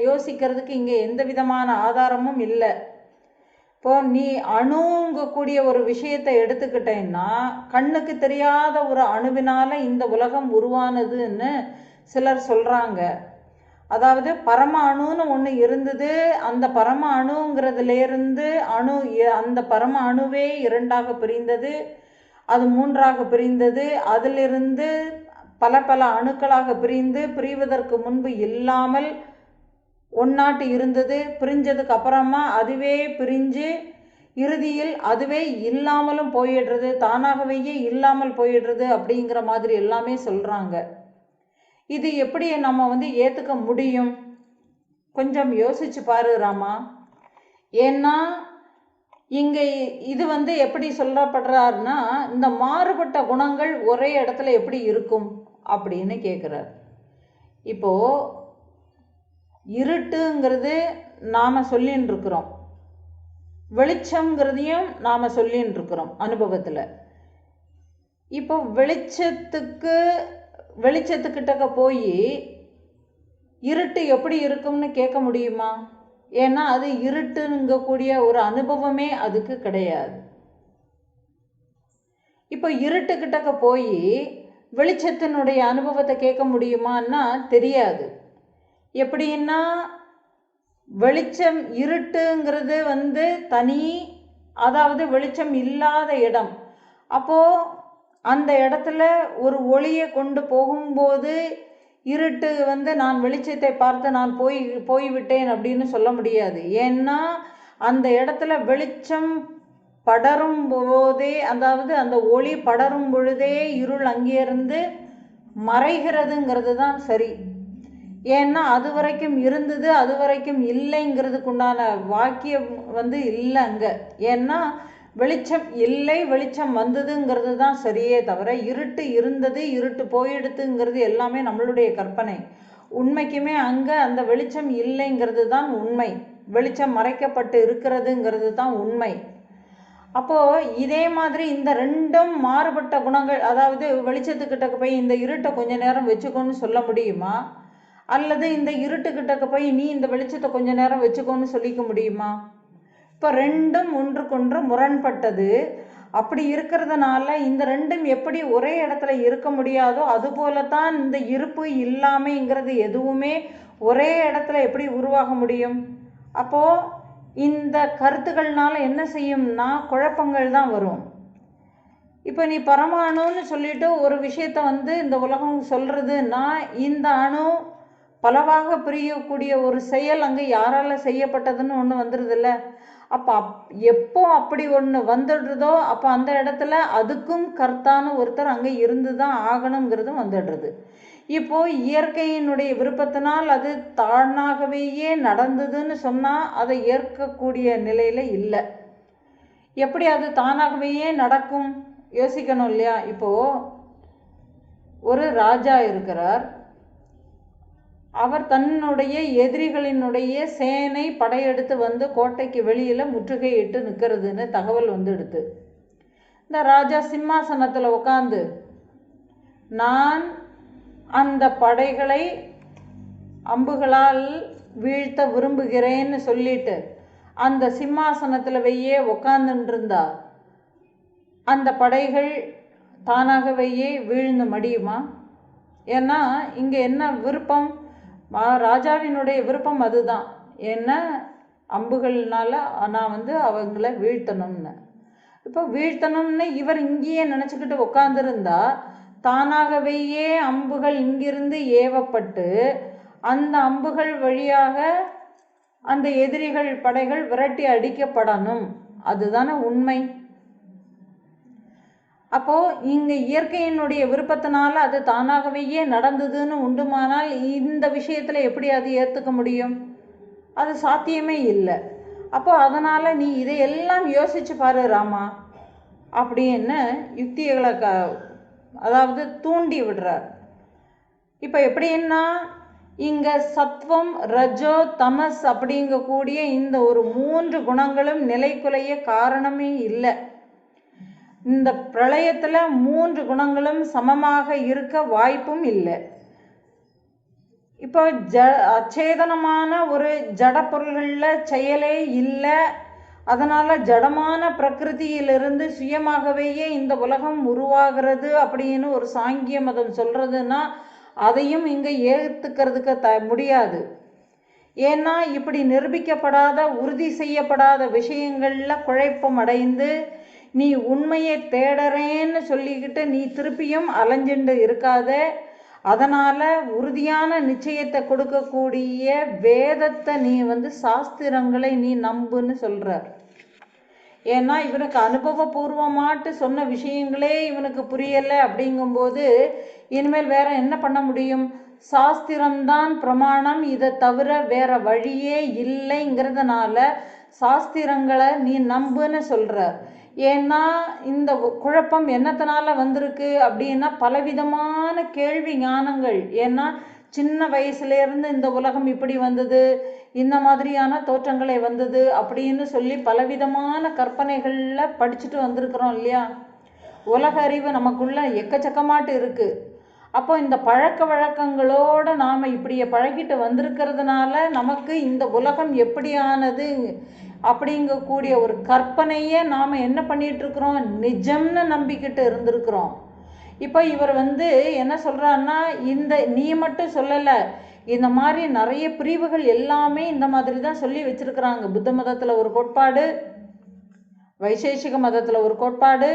யோசிக்கிறதுக்கு இங்கே எந்த விதமான ஆதாரமும் இல்லை. இப்போ நீ அணுங்கக்கூடிய ஒரு விஷயத்தை எடுத்துக்கிட்டேன்னா, கண்ணுக்கு தெரியாத ஒரு அணுவினால் இந்த உலகம் உருவானதுன்னு சிலர் சொல்கிறாங்க. அதாவது பரம அணுன்னு ஒன்று இருந்தது, அந்த பரம அணுங்கிறதுலேருந்து அந்த பரம அணுவே இரண்டாக பிரிந்தது, அது மூன்றாக பிரிந்தது, அதிலிருந்து பல பல அணுக்களாக பிரிவதற்கு முன்பு இல்லாமல் ஒன்னாட்டு இருந்தது. பிரிஞ்சதுக்கு அப்புறமா அதுவே பிரிஞ்சு இறுதியில் அதுவே இல்லாமலும் போயிடுறது, தானாகவே இல்லாமல் போயிடுறது அப்படிங்கிற மாதிரி எல்லாமே சொல்கிறாங்க. இது எப்படி நம்ம ஏற்றுக்க முடியும்? கொஞ்சம் யோசிச்சு பாரு ராமா. ஏன்னா இங்கே இது எப்படி சொல்லப்படுறாருன்னா, இந்த மாறுபட்ட குணங்கள் ஒரே இடத்துல எப்படி இருக்கும் அப்படின்னு கேட்குறார். இப்போது இருட்டுங்கிறது நாம் சொல்லின்னு இருக்கிறோம், வெளிச்சங்கிறதையும் நாம் சொல்லின்னு இருக்கிறோம் அனுபவத்தில். இப்போ வெளிச்சத்துக்கிட்ட போய் இருட்டு எப்படி இருக்கும்னு கேட்க முடியுமா? ஏன்னா அது இருட்டுங்கக்கூடிய ஒரு அனுபவமே அதுக்கு கிடையாது. இப்போ இருட்டுக்கிட்ட போய் வெளிச்சத்தினுடைய அனுபவத்தை கேட்க முடியுமான்னா தெரியாது. எப்படின்னா வெளிச்சம் இருட்டுங்கிறது தனி, அதாவது வெளிச்சம் இல்லாத இடம். அப்போது அந்த இடத்துல ஒரு ஒளியை கொண்டு போகும்போது இருட்டு நான் வெளிச்சத்தை பார்த்து நான் போய்விட்டேன் அப்படின்னு சொல்ல முடியாது. ஏன்னா அந்த இடத்துல வெளிச்சம் படரும் போதே, அதாவது அந்த ஒளி படரும் பொழுதே இருள் அங்கேருந்து மறைகிறதுங்கிறது தான் சரி. ஏன்னா அது வரைக்கும் இருந்தது, அது வரைக்கும் இல்லைங்கிறதுக்குண்டான வாக்கியம் இல்லை அங்கே. ஏன்னா வெளிச்சம் இல்லை, வெளிச்சம் வந்ததுங்கிறது தான் சரியே தவிர இருட்டு இருந்தது, இருட்டு போயிடுத்துங்கிறது எல்லாமே நம்மளுடைய கற்பனை. உண்மைக்குமே அங்கே அந்த வெளிச்சம் இல்லைங்கிறது தான் உண்மை, வெளிச்சம் மறைக்கப்பட்டு இருக்கிறதுங்கிறது தான் உண்மை. அப்போது இதே மாதிரி இந்த ரெண்டும் மாறுபட்ட குணங்கள், அதாவது வெளிச்சத்துக்கிட்ட போய் இந்த இருட்டை கொஞ்ச நேரம் வச்சுக்கோன்னு சொல்ல முடியுமா, அல்லது இந்த இருட்டுக்கிட்ட போய் நீ இந்த வெளிச்சத்தை கொஞ்ச நேரம் வச்சுக்கோன்னு சொல்லிக்க முடியுமா? இப்போ ரெண்டும் ஒன்றுக்கொன்று முரண்பட்டது. அப்படி இருக்கிறதுனால இந்த ரெண்டும் எப்படி ஒரே இடத்துல இருக்க முடியாதோ அதுபோலத்தான் இந்த இருப்பு இல்லாமைங்கிறது எதுவுமே ஒரே இடத்துல எப்படி உருவாக முடியும்? அப்போது இந்த கருத்துக்கள்னால என்ன செய்யும்னா குழப்பங்கள் தான் வரும். இப்போ நீ பரமாணுன்னு சொல்லிட்டு ஒரு விஷயத்தை இந்த உலகம் சொல்கிறதுன்னா, இந்த அணு பலவாக பிரியக்கூடிய ஒரு செயல் அங்கே யாரால் செய்யப்பட்டதுன்னு ஒன்று வந்துடுதில்ல. அப்போ எப்போ அப்படி ஒன்று வந்துடுறதோ அப்போ அந்த இடத்துல அதுக்கும் கர்த்தான ஒருத்தர் அங்கே இருந்து தான் ஆகணுங்கிறதும் வந்துடுறது. இப்போது இயற்கையினுடைய விருப்பத்தினால் அது தானாகவேயே நடந்ததுன்னு சொன்னால் அதை ஏற்கக்கூடிய நிலையில் இல்லை. எப்படி அது தானாகவேயே நடக்கும் யோசிக்கணும் இல்லையா? இப்போது ஒரு ராஜா இருக்கிறார், அவர் தன்னுடைய எதிரிகளினுடைய சேனை படையெடுத்து கோட்டைக்கு வெளியில் முற்றுகையிட்டு நிற்கிறதுன்னு தகவல் எடுத்து இந்த ராஜா சிம்மாசனத்தில் உட்காந்து நான் அந்த படைகளை அம்புகளால் வீழ்த்த விரும்புகிறேன்னு சொல்லிட்டு அந்த சிம்மாசனத்தில் உட்காந்துருந்தா அந்த படைகள் தானாகவே வீழ்ந்து மடியுமா? ஏன்னா இங்கே என்ன விருப்பம்? ராஜாவினுடைய விருப்பம் அதுதான். ஏன்னா அம்புகள்னால நான் அவங்கள வீழ்த்தணும்னு. இப்போ வீழ்த்தணும்னு இவர் இங்கேயே நினச்சிக்கிட்டு உட்காந்துருந்தா தானாகவேயே அம்புகள் இங்கிருந்து ஏவப்பட்டு அந்த அம்புகள் வழியாக அந்த எதிரிகள் படைகள் விரட்டி அடிக்கப்படணும். அதுதானே உண்மை. அப்போது இங்கே இயற்கையினுடைய விருப்பத்தினால அது தானாகவேயே நடந்ததுன்னு உண்டுமானால் இந்த விஷயத்தில் எப்படி அது ஏற்றுக்க முடியும்? அது சாத்தியமே இல்லை. அப்போ அதனால் நீ இதையெல்லாம் யோசிச்சு பாரு ராமா அப்படின்னு யுக்திகளை அதாவது தூண்டி விடுறார். இப்போ எப்படின்னா இங்கே சத்வம் ரஜோ தமஸ் அப்படிங்கக்கூடிய இந்த ஒரு 3 குணங்களும் நிலைக்குலைய காரணமே இல்லை. இந்த பிரளயத்தில் 3 குணங்களும் சமமாக இருக்க வாய்ப்பும் இல்லை. இப்போ அச்சேதனமான ஒரு ஜட பொருள்களில் செயலே இல்லை. அதனால் ஜடமான பிரகிருதியிலிருந்து சுயமாகவேயே இந்த உலகம் உருவாகிறது அப்படின்னு ஒரு சாங்கிய மதம் சொல்கிறதுன்னா அதையும் இங்கே ஏற்றுக்கிறதுக்கு முடியாது. ஏன்னா இப்படி நிரூபிக்கப்படாத உறுதி செய்யப்படாத விஷயங்களில் குழப்பம் அடைந்து நீ உண்மையை தேடுறேன்னு சொல்லிக்கிட்டு நீ திருப்பியும் அலைஞ்சுண்டு இருக்காத. அதனால் உறுதியான நிச்சயத்தை கொடுக்கக்கூடிய வேதத்தை நீ சாஸ்திரங்களை நீ நம்புன்னு சொல்கிற. ஏன்னா இவனுக்கு அனுபவபூர்வமாட்டு சொன்ன விஷயங்களே இவனுக்கு புரியலை. அப்படிங்கும்போது இனிமேல் வேற என்ன பண்ண முடியும்? சாஸ்திரம்தான் பிரமாணம், இதை தவிர வேற வழியே இல்லைங்கிறதுனால சாஸ்திரங்களை நீ நம்புன்னு சொல்கிற. ஏன்னா இந்த குழப்பம் என்னத்தினால வந்திருக்கு அப்படின்னா பலவிதமான கேள்வி ஞானங்கள். ஏன்னா சின்ன வயசுலேருந்து இந்த உலகம் இப்படி வந்தது, இந்த மாதிரியான தோற்றங்களை வந்தது அப்படின்னு சொல்லி பலவிதமான கற்பனைகளில் படிச்சுட்டு வந்திருக்கிறோம் இல்லையா? உலக அறிவு நமக்குள்ள எக்கச்சக்கமாட்டு இருக்குது. அப்போ இந்த பழக்க வழக்கங்களோடு நாம் இப்படியே பழகிட்டு வந்திருக்கிறதுனால நமக்கு இந்த உலகம் எப்படியானது அப்படிங்கக்கூடிய ஒரு கற்பனையே நாம் என்ன பண்ணிகிட்ருக்குறோம்? நிஜம்னு நம்பிக்கிட்டு இருந்திருக்கிறோம். இப்போ இவர் என்ன சொல்கிறான்னா, இந்த நீ மட்டும் சொல்லலை, இந்த மாதிரி நிறைய பிரிவுகள் எல்லாமே இந்த மாதிரி தான் சொல்லி வச்சுருக்கிறாங்க. புத்த மதத்தில் ஒரு கோட்பாடு, வைசேஷிக மதத்தில் ஒரு கோட்பாடு,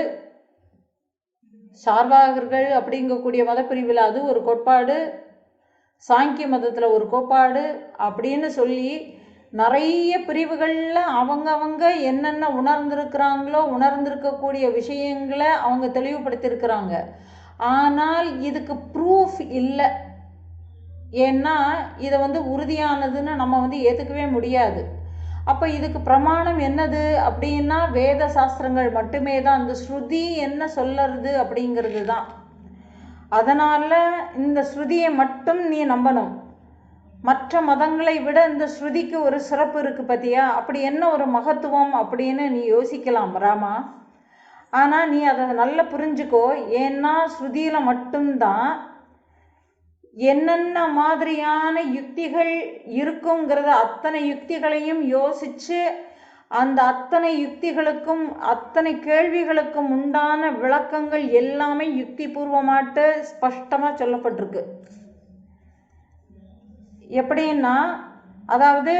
சார்வாகர்கள் அப்படிங்கக்கூடிய மதப்பிரிவில் அது ஒரு கோட்பாடு, சாங்கிய மதத்தில் ஒரு கோட்பாடு அப்படின்னு சொல்லி நிறைய பிரிவுகளில் அவங்க என்னென்ன உணர்ந்திருக்கிறாங்களோ உணர்ந்திருக்கக்கூடிய விஷயங்களை அவங்க தெளிவுபடுத்தியிருக்கிறாங்க. ஆனால் இதுக்கு ப்ரூஃப் இல்லை. ஏன்னா இதை உறுதியானதுன்னு நம்ம ஏற்றுக்கவே முடியாது. அப்போ இதுக்கு பிரமாணம் என்னது அப்படின்னா வேத சாஸ்திரங்கள் மட்டுமே தான். அந்த ஸ்ருதி என்ன சொல்லறது அப்படிங்கிறது தான். அதனால் இந்த ஸ்ருதியை மட்டும் நீ நம்பணும். மற்ற மதங்களை விட இந்த ஸ்ருதிக்கு ஒரு சிறப்பு இருக்குது பார்த்தியா, அப்படி என்ன ஒரு மகத்துவம் அப்படின்னு நீ யோசிக்கலாம் ராமா. ஆனால் நீ அதை நல்லா புரிஞ்சுக்கோ. ஏன்னா ஸ்ருதியில் மட்டும்தான் என்னென்ன மாதிரியான யுக்திகள் இருக்குங்கிறத அத்தனை யுக்திகளையும் யோசித்து அந்த அத்தனை யுக்திகளுக்கும் அத்தனை கேள்விகளுக்கும் உண்டான விளக்கங்கள் எல்லாமே யுக்தி பூர்வமாட்டு ஸ்பஷ்டமாக சொல்லப்பட்டிருக்கு. எப்படின்னா, அதாவது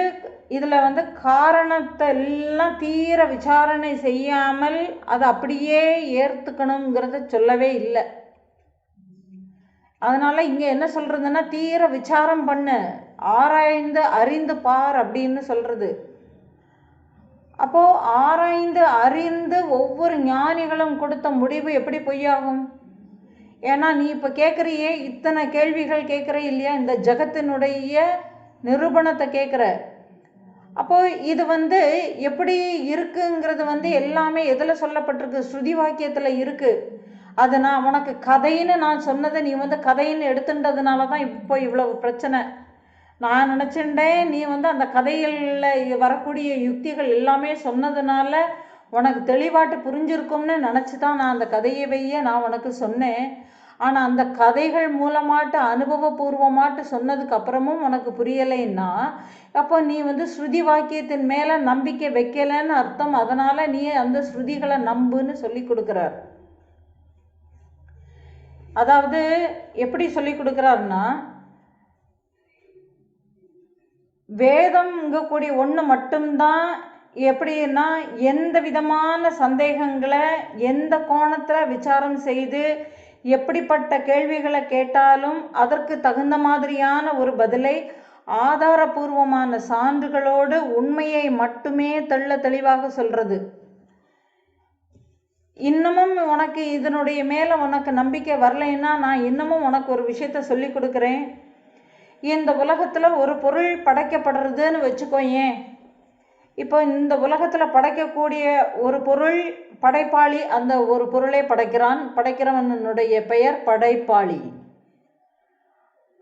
இதில் காரணத்தை எல்லாம் தீர விசாரணை செய்யாமல் அதை அப்படியே ஏற்றுக்கணுங்கிறத சொல்லவே இல்லை. அதனால் இங்கே என்ன சொல்கிறதுன்னா, தீர விசாரம் பண்ணு, ஆராய்ந்து அறிந்து பார் அப்படின்னு சொல்கிறது. அப்போது ஆராய்ந்து அறிந்து ஒவ்வொரு ஞானிகளும் கொடுத்த முடிவு எப்படி பொய்யாகும்? ஏன்னா நீ இப்போ கேட்குறியே, இத்தனை கேள்விகள் கேட்குற இல்லையா, இந்த ஜகத்தினுடைய நிரூபணத்தை கேட்குற. அப்போது இது எப்படி இருக்குங்கிறது எல்லாமே எதில் சொல்லப்பட்டிருக்கு? ஸ்ருதி வாக்கியத்தில் இருக்குது. அது நான் உனக்கு கதைன்னு நான் சொன்னதை நீ கதைன்னு எடுத்துட்டதுனால தான் இப்போ இவ்வளவு பிரச்சனை. நான் நினச்சிட்டேன் நீ அந்த கதைகளில் வரக்கூடிய யுக்திகள் எல்லாமே சொன்னதுனால உனக்கு தெளிவாட்டு புரிஞ்சிருக்கும்னு நினச்சி தான் நான் அந்த கதையவையே நான் உனக்கு சொன்னேன். ஆனால் அந்த கதைகள் மூலமாட்டு அனுபவபூர்வமாட்டு சொன்னதுக்கு அப்புறமும் உனக்கு புரியலைன்னா அப்போ நீ ஸ்ருதி வாக்கியத்தின் மேலே நம்பிக்கை வைக்கலைன்னு அர்த்தம். அதனால் நீ அந்த ஸ்ருதிகளை நம்புன்னு சொல்லி கொடுக்குறார். அதாவது எப்படி சொல்லி கொடுக்குறாருன்னா, வேதம்ங்கக்கூடிய ஒன்று மட்டும்தான் எப்படின்னா எந்த விதமான சந்தேகங்களை எந்த கோணத்தில் விசாரம் செய்து எப்படிப்பட்ட கேள்விகளை கேட்டாலும் அதற்கு தகுந்த மாதிரியான ஒரு பதிலை ஆதாரபூர்வமான சான்றுகளோடு உண்மையை மட்டுமே தெளிவாக சொல்கிறது. இன்னமும் உனக்கு இதனுடைய மேலே உனக்கு நம்பிக்கை வரலைன்னா நான் இன்னமும் உனக்கு ஒரு விஷயத்த சொல்லி கொடுக்குறேன். இந்த உலகத்தில் ஒரு பொருள் படைக்கப்படுறதுன்னு வச்சுக்கோயேன். இப்போ இந்த உலகத்தில் படைக்கக்கூடிய ஒரு பொருள் படைப்பாளி அந்த ஒரு பொருளை படைக்கிறான். படைக்கிறவனுடைய பெயர் படைப்பாளி.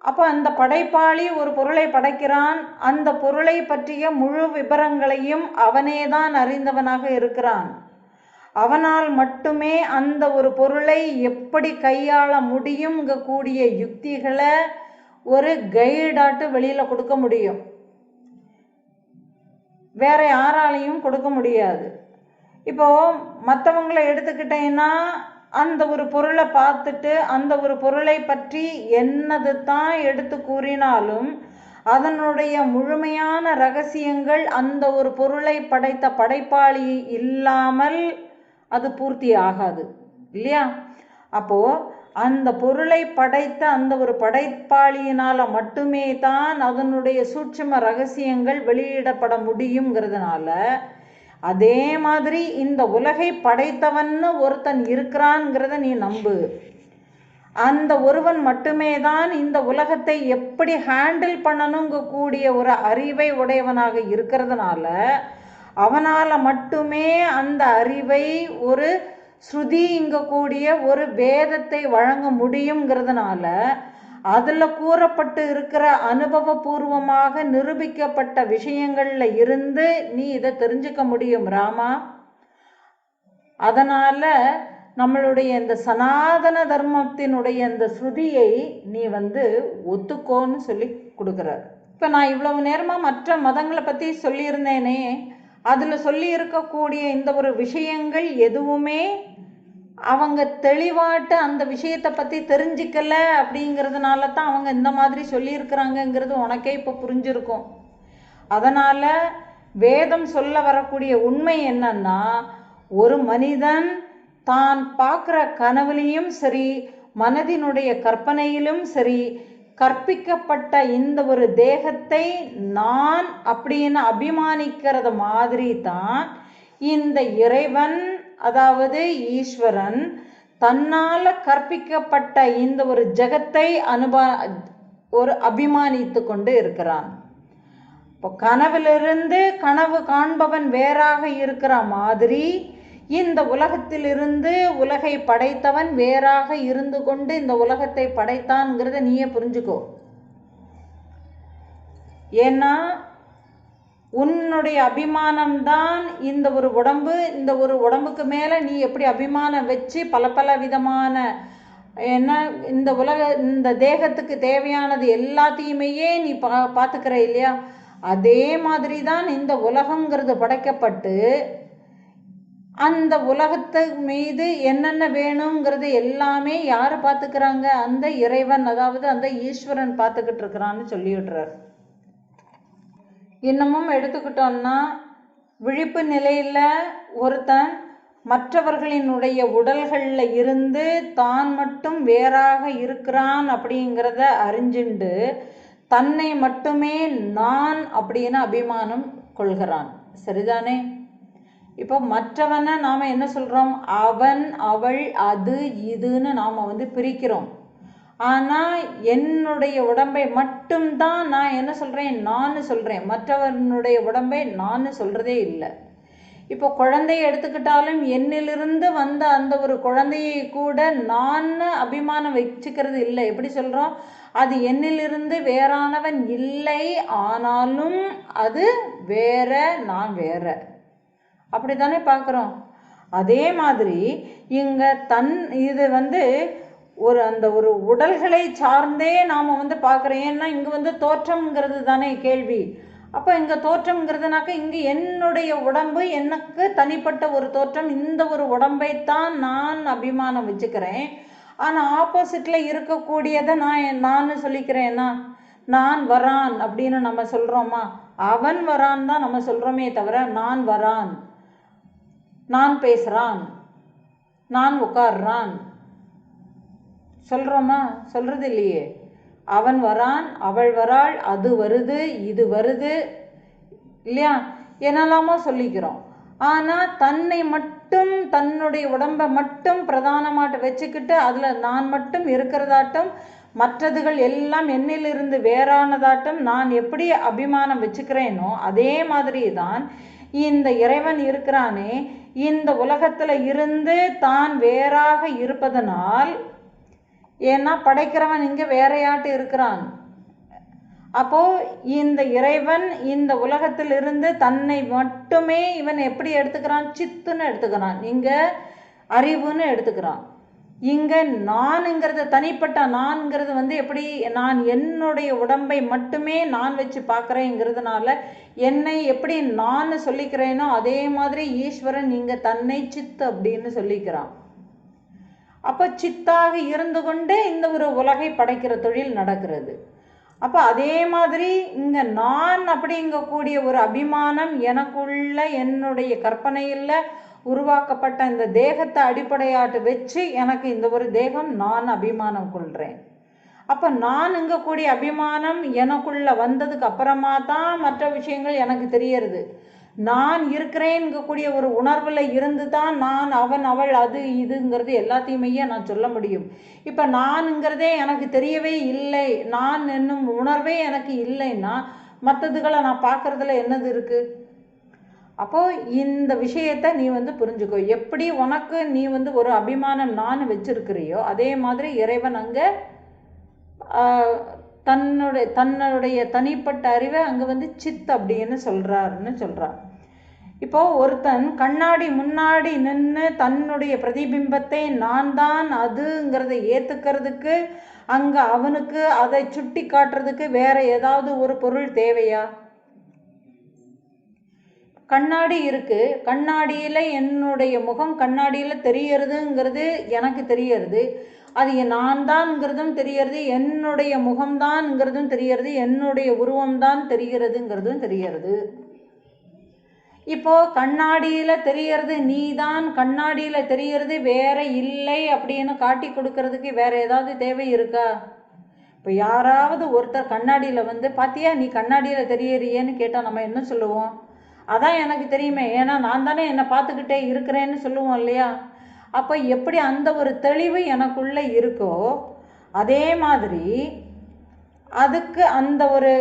அப்போ அந்த படைப்பாளி ஒரு பொருளை படைக்கிறான். அந்த பொருளை பற்றிய முழு விபரங்களையும் அவனே தான் அறிந்தவனாக இருக்கிறான். அவனால் மட்டுமே அந்த ஒரு பொருளை எப்படி கையாள முடியுங்க கூடிய யுக்திகளை ஒரு கைடாட்டு வெளியில் கொடுக்க முடியும். வேற யாராலையும் கொடுக்க முடியாது. இப்போது மற்றவங்களை எடுத்துக்கிட்டேன்னா அந்த ஒரு பொருளை பார்த்துட்டு அந்த ஒரு பொருளை பற்றி என்னது தான் எடுத்து கூறினாலும் அதனுடைய முழுமையான ரகசியங்கள் அந்த ஒரு பொருளை படைத்த படைப்பாளி இல்லாமல் அது பூர்த்தி ஆகாது இல்லையா? அப்போது அந்த பொருளை படைத்த அந்த ஒரு படைப்பாளியினால் மட்டுமே தான் அதனுடைய சூட்சும ரகசியங்கள் வெளியிடப்பட முடியுங்கிறதுனால அதே மாதிரி இந்த உலகை படைத்தவன்னு ஒருத்தன் இருக்கிறான்ங்கிறத நீ நம்பு. அந்த ஒருவன் மட்டுமே தான் இந்த உலகத்தை எப்படி ஹேண்டில் பண்ணணுங்க கூடிய ஒரு அறிவை உடையவனாக இருக்கிறதுனால அவனால் மட்டுமே அந்த அறிவை ஒரு ஸ்ருதிங்கக்கூடிய ஒரு வேதத்தை வழங்க முடியுங்கிறதுனால அதில் கூறப்பட்டு இருக்கிற அனுபவபூர்வமாக நிரூபிக்கப்பட்ட விஷயங்களில் இருந்து நீ இதை தெரிஞ்சுக்க முடியும் ராமா. அதனால் நம்மளுடைய இந்த சனாதன தர்மத்தினுடைய இந்த ஸ்ருதியை நீ ஒத்துக்கோன்னு சொல்லி கொடுக்குறார். இப்போ நான் இவ்வளவு நேரமாக மற்ற மதங்களை பற்றி சொல்லியிருந்தேனே, அதில் சொல்லி இருக்கக்கூடிய இந்த ஒரு விஷயங்கள் எதுவுமே அவங்க தெளிவாட்டு அந்த விஷயத்தை பற்றி தெரிஞ்சிக்கல அப்படிங்கிறதுனால தான் அவங்க இந்த மாதிரி சொல்லியிருக்கிறாங்கங்கிறது உனக்கே இப்போ புரிஞ்சிருக்கும். அதனால் வேதம் சொல்ல வரக்கூடிய உண்மை என்னன்னா, ஒரு மனிதன் தான் பார்க்குற கனவுலையும் சரி மனதினுடைய கற்பனையிலும் சரி கற்பிக்கப்பட்ட இந்த ஒரு தேகத்தை நான் அப்படின்னு அபிமானிக்கிறது மாதிரி தான் இந்த இறைவன், அதாவது ஈஸ்வரன், தன்னால் கற்பிக்கப்பட்ட இந்த ஒரு ஜெகத்தை அபிமானித்து கொண்டு இருக்கிறான். இப்போ கனவிலிருந்து கனவு காண்பவன் வேறாக இருக்கிற மாதிரி இந்த உலகத்திலிருந்து உலகை படைத்தவன் வேறாக இருந்து கொண்டு இந்த உலகத்தை படைத்தான்ங்கிறத நீயே புரிஞ்சுக்கோ. ஏன்னா உன்னுடைய அபிமானம்தான் இந்த ஒரு உடம்பு. இந்த ஒரு உடம்புக்கு மேலே நீ எப்படி அபிமானம் வச்சு பல பல விதமான இந்த தேகத்துக்கு தேவையானது எல்லாத்தையுமே நீ பார்த்துக்கிற இல்லையா? அதே மாதிரி தான் இந்த உலகங்கிறது படைக்கப்பட்டு அந்த உலகத்து மீது என்னென்ன வேணுங்கிறது எல்லாமே யார் பார்த்துக்கிறாங்க? அந்த இறைவன், அதாவது அந்த ஈஸ்வரன் பார்த்துக்கிட்டு இருக்கிறான்னு சொல்லிவிடுறார். இன்னமும் எடுத்துக்கிட்டோம்னா விழிப்பு நிலையில் ஒருத்தன் மற்றவர்களினுடைய உடல்களில் இருந்து தான் மட்டும் வேறாக இருக்கிறான் அப்படிங்கிறத அறிஞ்சுண்டு தன்னை மட்டுமே நான் அப்படின்னு அபிமானம் கொள்கிறான். சரிதானே? இப்போ மற்றவனை நாம் என்ன சொல்கிறோம்? அவன், அவள், அது, இதுன்னு நாம் பிரிக்கிறோம். ஆனால் என்னுடைய உடம்பை மட்டும்தான் நான் என்ன சொல்கிறேன்? நான் சொல்கிறேன். மற்றவனுடைய உடம்பை நான் சொல்கிறதே இல்லை. இப்போ குழந்தையை எடுத்துக்கிட்டாலும் என்னிலிருந்து வந்த அந்த ஒரு குழந்தையை கூட நான் அபிமானம் வச்சுக்கிறது இல்லை. எப்படி சொல்கிறோம்? அது என்னிலிருந்து வேறானவன் இல்லை, ஆனாலும் அது வேற, நான் வேற. அப்படி தானே பார்க்குறோம். அதே மாதிரி இங்கே இது அந்த ஒரு உடல்களை சார்ந்தே நாம் பார்க்குறோம். ஏன்னா இங்கே தோற்றம்ங்கிறது தானே கேள்வி. அப்போ இங்கே தோற்றம்ங்கிறதுனாக்க இங்கே என்னுடைய உடம்பு, எனக்கு தனிப்பட்ட ஒரு தோற்றம். இந்த ஒரு உடம்பைத்தான் நான் அபிமானம் வச்சுக்கிறேன். ஆனால் ஆப்போசிட்டில் இருக்கக்கூடியதை நான் சொல்லிக்கிறேன்னா, நான் வரான் அப்படின்னு நம்ம சொல்கிறோமா? அவன் வரான் தான் நம்ம சொல்கிறோமே தவிர நான் வரான், நான் பேசுகிறான், நான் உட்கார்றான் சொல்கிறோமா? சொல்கிறது இல்லையே. அவன் வரான், அவள் வராள், அது வருது, இது வருது இல்லையா? என்னெல்லாமோ சொல்லிக்கிறோம். ஆனால் தன்னை மட்டும், தன்னுடைய உடம்பை மட்டும் பிரதானமாட்ட வச்சுக்கிட்டு அதில் நான் மட்டும் இருக்கிறதாட்டம், மற்றதுகள் எல்லாம் என்னிலிருந்து வேறானதாட்டம் நான் எப்படி அபிமானம் வச்சுக்கிறேனோ அதே மாதிரி தான் இந்த இறைவன் இருக்கிறானே, இந்த உலகத்தில் இருந்து தான் வேறாக இருப்பதனால், ஏன்னா படைக்கிறவன் இங்கே வேறையாட்டு இருக்கிறான். அப்போ இந்த இறைவன் இந்த உலகத்தில் இருந்து தன்னை மட்டுமே இவன் எப்படி எடுத்துக்கிறான்? சித்துன்னு எடுத்துக்கிறான், இங்கே அறிவுன்னு எடுத்துக்கிறான். இங்கே நானுங்கிறது, தனிப்பட்ட நான்கிறது எப்படி? நான் என்னுடைய உடம்பை மட்டுமே நான் வச்சு பார்க்குறேங்கிறதுனால என்னை எப்படி நான் சொல்லிக்கிறேனோ அதே மாதிரி ஈஸ்வரன் இங்கே தன்னை சித்து அப்படின்னு சொல்லிக்கிறான். அப்போ சித்தாக இருந்து கொண்டே இந்த ஒரு உலகை படைக்கிற தொழில் நடக்கிறது. அப்போ அதே மாதிரி இங்கே நான் அப்படிங்கக்கூடிய ஒரு அபிமானம் எனக்குள்ள, என்னுடைய கற்பனையில் உருவாக்கப்பட்ட இந்த தேகத்தை அடிப்படையாட்டு வச்சு எனக்கு இந்த ஒரு தேகம் நான் அபிமானம் கொள்கிறேன். அப்போ நான் இங்கக்கூடிய அபிமானம் எனக்குள்ள வந்ததுக்கு அப்புறமா தான் மற்ற விஷயங்கள் எனக்கு தெரியறது. நான் இருக்கிறேன்கக்கூடிய ஒரு உணர்வில் இருந்து தான் நான், அவன், அவள், அது, இதுங்கிறது எல்லாத்தையுமே நான் சொல்ல முடியும். இப்போ நான்ங்கிறதே எனக்கு தெரியவே இல்லை, நான் என்னும் உணர்வே எனக்கு இல்லைன்னா மற்றதுகளை நான் பார்க்குறதுல என்னது இருக்குது? அப்போது இந்த விஷயத்தை நீ புரிஞ்சுக்கோ. எப்படி உனக்கு நீ ஒரு அபிமானம் நான் வச்சிருக்கிறியோ அதே மாதிரி இறைவன் அங்கே தன்னுடைய தனிப்பட்ட அறிவை அங்கே சித் அப்படின்னு சொல்கிறார். இப்போது ஒருத்தன் கண்ணாடி முன்னாடி நின்று தன்னுடைய பிரதிபிம்பத்தை நான் தான் அதுங்கிறத ஏற்றுக்கிறதுக்கு அங்கே அவனுக்கு அதை சுட்டி காட்டுறதுக்கு வேற ஏதாவது ஒரு பொருள் தேவையா? கண்ணாடி இருக்குது, கண்ணாடியில் என்னுடைய முகம் கண்ணாடியில் தெரியறதுங்கிறது எனக்கு தெரியறது, அது நான் தான்ங்கிறதும் தெரியறது, என்னுடைய முகம்தான்ங்கிறதும் தெரியறது, என்னுடைய உருவம்தான் தெரிகிறதுங்கிறதும் தெரியறது. இப்போது கண்ணாடியில் தெரியறது நீ தான், கண்ணாடியில் தெரியறது வேற இல்லை அப்படின்னு காட்டி கொடுக்கறதுக்கு வேற ஏதாவது தேவை இருக்கா? இப்போ யாராவது ஒருத்தர் கண்ணாடியில் வந்து பார்த்தியா நீ கண்ணாடியில் தெரியறியேன்னு கேட்டால் நம்ம என்ன சொல்லுவோம்? அதான் எனக்கு தெரியுமே, ஏன்னா நான் தானே என்னை பார்த்துக்கிட்டே இருக்கிறேன்னு சொல்லுவோம் இல்லையா? அப்போ எப்படி அந்த ஒரு தெளிவு எனக்குள்ளே இருக்கோ அதே மாதிரி அதுக்கு அந்த ஒரு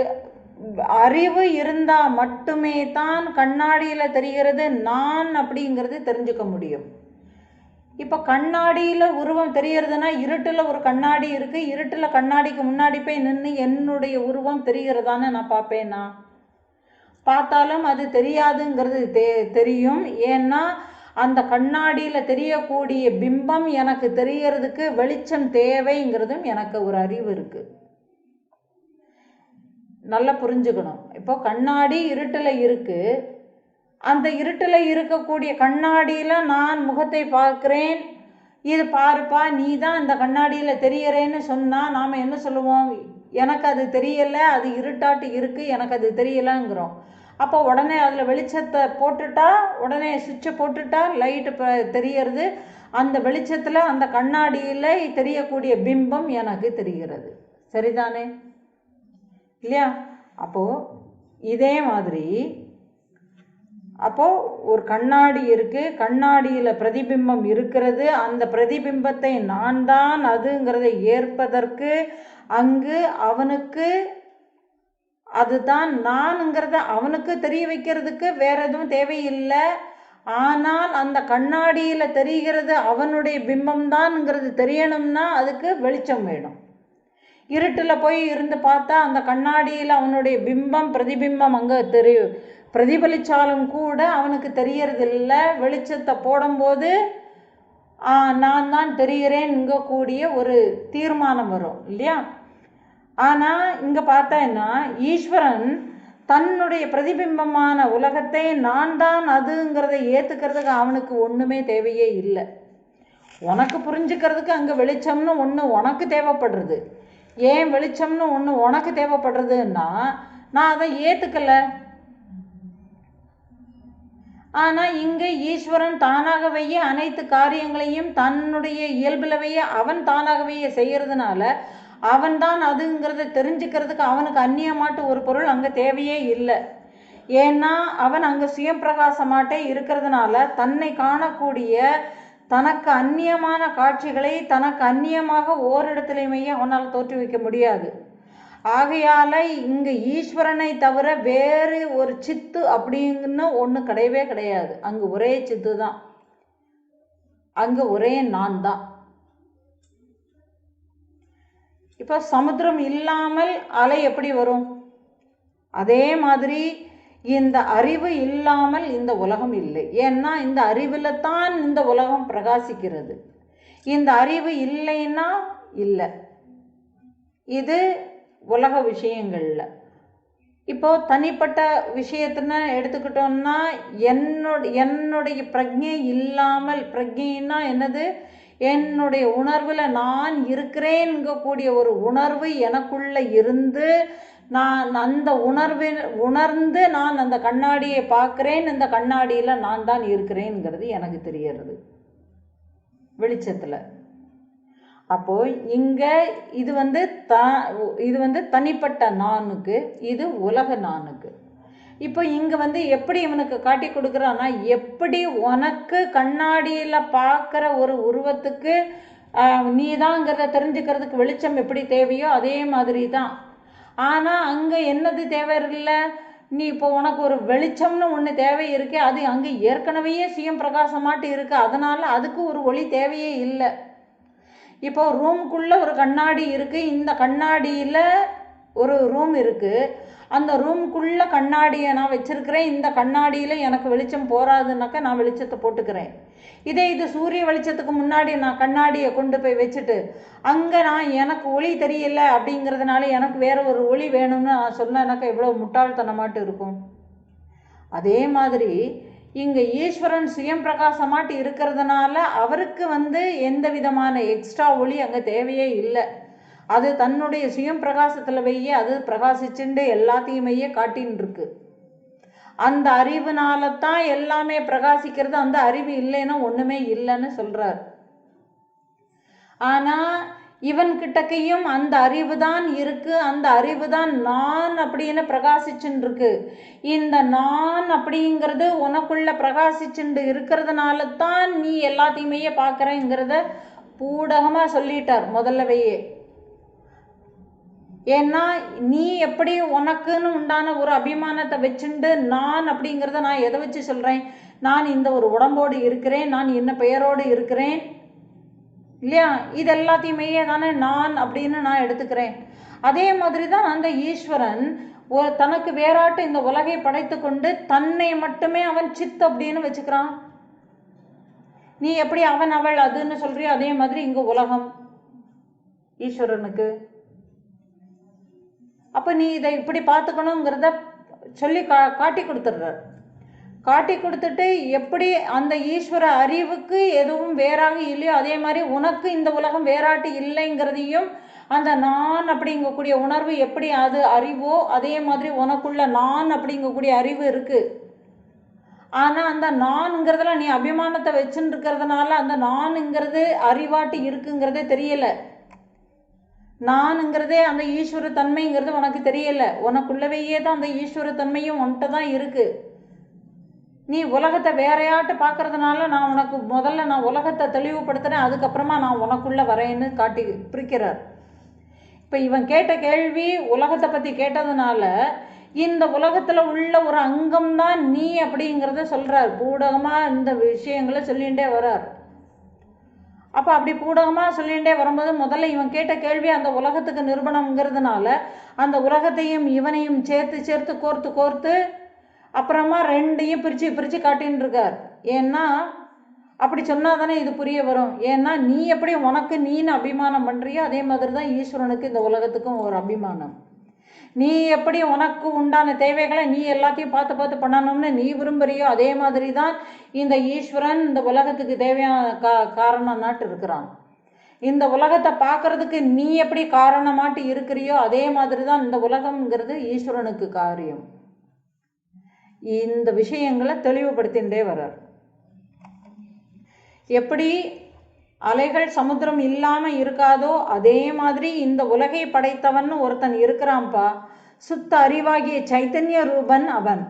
அறிவு இருந்தால் மட்டுமே தான் கண்ணாடியில் தெரிகிறது நான் அப்படிங்கிறது தெரிஞ்சுக்க முடியும். இப்போ கண்ணாடியில் உருவம் தெரியறதுன்னா இருட்டில் ஒரு கண்ணாடி இருக்குது, இருட்டில் கண்ணாடிக்கு முன்னாடி போய் நின்று என்னுடைய உருவம் தெரிகிறதான்னு நான் பார்ப்பேனா? பார்த்தாலும் அது தெரியாதுங்கிறது தெரியும். ஏன்னா அந்த கண்ணாடியில் தெரியக்கூடிய பிம்பம் எனக்கு தெரியறதுக்கு வெளிச்சம் தேவைங்கிறதும் எனக்கு ஒரு அறிவு இருக்குது. நல்லா புரிஞ்சுக்கணும். இப்போ கண்ணாடி இருட்டில் இருக்குது, அந்த இருட்டில் இருக்கக்கூடிய கண்ணாடியில் நான் முகத்தை பார்க்குறேன், இது பாருப்பா நீ தான் இந்த கண்ணாடியில் தெரியறேன்னு சொன்னால் நாம் என்ன சொல்லுவோம்? எனக்கு அது தெரியலை, அது இருட்டாட்டு இருக்குது, எனக்கு அது தெரியலைங்கிறோம். அப்போ உடனே அதில் வெளிச்சத்தை போட்டுட்டா, உடனே சுவிட்சை போட்டுட்டா லைட்டு தெரியறது, அந்த வெளிச்சத்தில் அந்த கண்ணாடியில் தெரியக்கூடிய பிம்பம் எனக்கு தெரிகிறது. சரிதானே இல்லையா? அப்போது இதே மாதிரி அப்போது ஒரு கண்ணாடி இருக்குது, கண்ணாடியில் பிரதிபிம்பம் இருக்கிறது, அந்த பிரதிபிம்பத்தை நான் தான் அதுங்கிறத ஏற்பதற்கு அங்கு அவனுக்கு அதுதான் நான்ங்கிறத அவனுக்கு தெரிய வைக்கிறதுக்கு வேற எதுவும் தேவையில்லை. ஆனால் அந்த கண்ணாடியில் தெரிகிறது அவனுடைய பிம்பம் தான்ங்கிறது தெரியணும்னா அதுக்கு வெளிச்சம் வேணும். இருட்டில் போய் இருந்து பார்த்தா அந்த கண்ணாடியில் அவனுடைய பிம்பம் பிரதிபிம்பம் அங்கே பிரதிபலித்தாலும் கூட அவனுக்கு தெரியறதில்லை. வெளிச்சத்தை போடும்போது நான் தான் தெரிகிறேன்ங்கக்கூடிய ஒரு தீர்மானம் வரும் இல்லையா? ஆனால் இங்கே பார்த்தேன்னா ஈஸ்வரன் தன்னுடைய பிரதிபிம்பமான உலகத்தை நான் தான் அதுங்கிறத ஏற்றுக்கிறதுக்கு அவனுக்கு ஒன்றுமே தேவையே இல்லை. உனக்கு புரிஞ்சுக்கிறதுக்கு அங்கே வெளிச்சம்னு ஒன்று உனக்கு தேவைப்படுறது. ஏன் வெளிச்சம்னு ஒன்று உனக்கு தேவைப்படுறதுன்னா நான் அதை ஏற்றுக்கலை. ஆனால் இங்கே ஈஸ்வரன் தானாகவே அனைத்து காரியங்களையும் தன்னுடைய இயல்பிலவைய அவன் தானாகவே செய்கிறதுனால அவன் தான் அதுங்கிறத தெரிஞ்சுக்கிறதுக்கு அவனுக்கு அந்நியமாட்டு ஒரு பொருள் அங்கே தேவையே இல்லை. ஏன்னா அவன் அங்கே சுயம்பிரகாசமாட்டே இருக்கிறதுனால தன்னை காணக்கூடிய தனக்கு அந்நியமான காட்சிகளை தனக்கு அந்நியமாக ஓரிடத்துலையுமே அவனால் தோற்றுவிக்க முடியாது. ஆகையால் இங்கே ஈஸ்வரனை தவிர வேறு ஒரு சித்து அப்படிங்கன்னு ஒன்று கிடையவே கிடையாது. அங்கே ஒரே சித்து தான், அங்கே ஒரே நான் தான். இப்போ சமுத்திரம் இல்லாமல் அலை எப்படி வரும்? அதே மாதிரி இந்த அறிவு இல்லாமல் இந்த உலகம் இல்லை. ஏன்னா இந்த அறிவில் தான் இந்த உலகம் பிரகாசிக்கிறது. இந்த அறிவு இல்லைன்னா இல்லை. இது உலக விஷயங்களில். இப்போ தனிப்பட்ட விஷயத்துன்னு எடுத்துக்கிட்டோம்னா என்னுடைய பிரஜை இல்லாமல், பிரஜைன்னா என்னது? என்னுடைய உணர்வில் நான் இருக்கிறேன்கக்கூடிய ஒரு உணர்வு எனக்குள்ளே இருந்து நான் அந்த உணர்ந்து நான் அந்த கண்ணாடியை பார்க்குறேன், இந்த கண்ணாடியில் நான் தான் இருக்கிறேங்கிறது எனக்கு தெரியறது வெளிச்சத்தில். அப்போது இங்கே இது வந்து தனிப்பட்ட நானுக்கு, இது உலக நானுக்கு. இப்போ இங்கே எப்படி இவனுக்கு காட்டி கொடுக்குறான்னா, எப்படி உனக்கு கண்ணாடியில் பார்க்குற ஒரு உருவத்துக்கு நீ தாங்கிறத தெரிஞ்சுக்கிறதுக்கு வெளிச்சம் எப்படி தேவையோ அதே மாதிரி தான். ஆனால் அங்கே என்னது தேவை இல்லை? நீ இப்போ உனக்கு ஒரு வெளிச்சம்னு ஒன்று தேவை இருக்கே, அது அங்கே ஏற்கனவே சுயம் பிரகாசமாட்டு இருக்கு, அதனால் அதுக்கு ஒரு ஒளி தேவையே இல்லை. இப்போ ரூமுக்குள்ளே ஒரு கண்ணாடி இருக்குது, இந்த கண்ணாடியில் ஒரு ரூம் இருக்குது, அந்த ரூமுக்குள்ளே கண்ணாடியை நான் வச்சுருக்கிறேன், இந்த கண்ணாடியில் எனக்கு வெளிச்சம் போகாதுன்னாக்கா நான் வெளிச்சத்தை போட்டுக்கிறேன். இது சூரிய வெளிச்சத்துக்கு முன்னாடி நான் கண்ணாடியை கொண்டு போய் வச்சுட்டு அங்கே நான் எனக்கு ஒளி தெரியல அப்படிங்கிறதுனால எனக்கு வேறு ஒரு ஒளி வேணும்னு நான் சொன்னேன்னாக்கா எவ்வளோ முட்டாள்தனமாட்டு இருக்கும். அதே மாதிரி இங்கே ஈஸ்வரன் சுயம் பிரகாசமாட்டு இருக்கிறதுனால அவருக்கு எந்த விதமான எக்ஸ்ட்ரா ஒளி அங்கே தேவையே இல்லை. அது தன்னுடைய சுயம் பிரகாசத்தில் வையே அது பிரகாசிச்சுண்டு எல்லாத்தையுமே காட்டின்னு இருக்கு. அந்த அறிவுனால தான் எல்லாமே பிரகாசிக்கிறது. அந்த அறிவு இல்லைன்னா ஒன்றுமே இல்லைன்னு சொல்கிறார். ஆனால் இவன் கிட்டக்கையும் அந்த அறிவு தான் இருக்கு, அந்த அறிவு தான் நான் அப்படின்னு பிரகாசிச்சுன்னு இருக்கு. இந்த நான் அப்படிங்கிறது உனக்குள்ள பிரகாசிச்சுண்டு இருக்கிறதுனால தான் நீ எல்லாத்தையுமே பார்க்குறேங்கிறத பூடகமாக சொல்லிட்டார் முதல்லவையே. ஏன்னா நீ எப்படி உனக்குன்னு உண்டான ஒரு அபிமானத்தை வச்சுண்டு நான் அப்படிங்கிறத நான் எதை வச்சு சொல்கிறேன், நான் இந்த ஒரு உடம்போடு இருக்கிறேன், நான் என்ன பெயரோடு இருக்கிறேன் இல்லையா, இது எல்லாத்தையுமே தானே நான் அப்படின்னு நான் எடுத்துக்கிறேன். அதே மாதிரி தான் அந்த ஈஸ்வரன் தனக்கு வேறாட்டு இந்த உலகை படைத்து கொண்டு தன்னை மட்டுமே அவன் சித் அப்படின்னு வச்சுக்கிறான். நீ எப்படி அவன் அவள் அதுன்னு சொல்றியோ அதே மாதிரி இங்க உலகம் ஈஸ்வரனுக்கு. அப்ப நீ இதை இப்படி பார்த்துக்கணுங்கிறத சொல்லி காட்டி கொடுத்துடுறார். காட்டி கொடுத்துட்டு எப்படி அந்த ஈஸ்வர அறிவுக்கு எதுவும் வேறாக இல்லையோ அதே மாதிரி உனக்கு இந்த உலகம் வேறாட்டு இல்லைங்கிறதையும் அந்த நான் அப்படிங்கக்கூடிய உணர்வு எப்படி அது அறிவோ அதே மாதிரி உனக்குள்ள நான் அப்படிங்கக்கூடிய அறிவு இருக்கு. ஆனால் அந்த நான்ங்கிறதுல நீ அபிமானத்தை வச்சுன்னு இருக்கிறதுனால அந்த நான்ங்கிறது அறிவாட்டு இருக்குங்கிறதே தெரியல. நானுங்கிறதே அந்த ஈஸ்வர தன்மைங்கிறது உனக்கு தெரியல. உனக்குள்ளவையே தான் அந்த ஈஸ்வர தன்மையும் உன்கிட்ட தான் இருக்கு. நீ உலகத்தை வேறையாட்டு பார்க்கறதுனால நான் உனக்கு முதல்ல நான் உலகத்தை தெளிவுபடுத்துகிறேன், அதுக்கப்புறமா நான் உனக்குள்ளே வரேன்னு காட்டி பிரிக்கிறார். இப்போ இவன் கேட்ட கேள்வி உலகத்தை பற்றி கேட்டதுனால இந்த உலகத்தில் உள்ள ஒரு அங்கம்தான் நீ அப்படிங்கிறத சொல்கிறார். பூடகமாக இந்த விஷயங்களை சொல்லிகிட்டே வர்றார். அப்போ அப்படி பூடகமாக சொல்லிகிட்டே வரும்போது முதல்ல இவன் கேட்ட கேள்வி அந்த உலகத்துக்கு நிரூபணம்ங்கிறதுனால அந்த உலகத்தையும் இவனையும் சேர்த்து கோர்த்து அப்புறமா ரெண்டையும் பிரித்து காட்டின்னு இருக்கார். ஏன்னா அப்படி சொன்னால் தானே இது புரிய வரும். ஏன்னா நீ எப்படி உனக்கு நீன்னு அபிமானம் பண்ணுறியோ அதே மாதிரி தான் ஈஸ்வரனுக்கு இந்த உலகத்துக்கும் ஒரு அபிமானம். நீ எப்படி உனக்கு உண்டான தேவைகளை நீ எல்லாத்தையும் பார்த்து பண்ணணும்னு நீ விரும்புறியோ அதே மாதிரி தான் இந்த ஈஸ்வரன் இந்த உலகத்துக்கு தேவையான காரணம் நாட்டு இருக்கிறான். இந்த உலகத்தை பார்க்கறதுக்கு நீ எப்படி காரணமாட்டு இருக்கிறியோ அதே மாதிரி தான் இந்த உலகம்ங்கிறது ஈஸ்வரனுக்கு காரியம். இந்த விஷயங்களை தெளிவுபடுத்திகிட்டே வர்றார். எப்படி அலைகள் சமுத்திரம் இல்லாமல் இருக்காதோ அதே மாதிரி இந்த உலகை படைத்தவன் ஒருத்தன் இருக்கிறான்ப்பா. சுத்த அறிவாகிய சைத்தன்ய ரூபன் அவன்.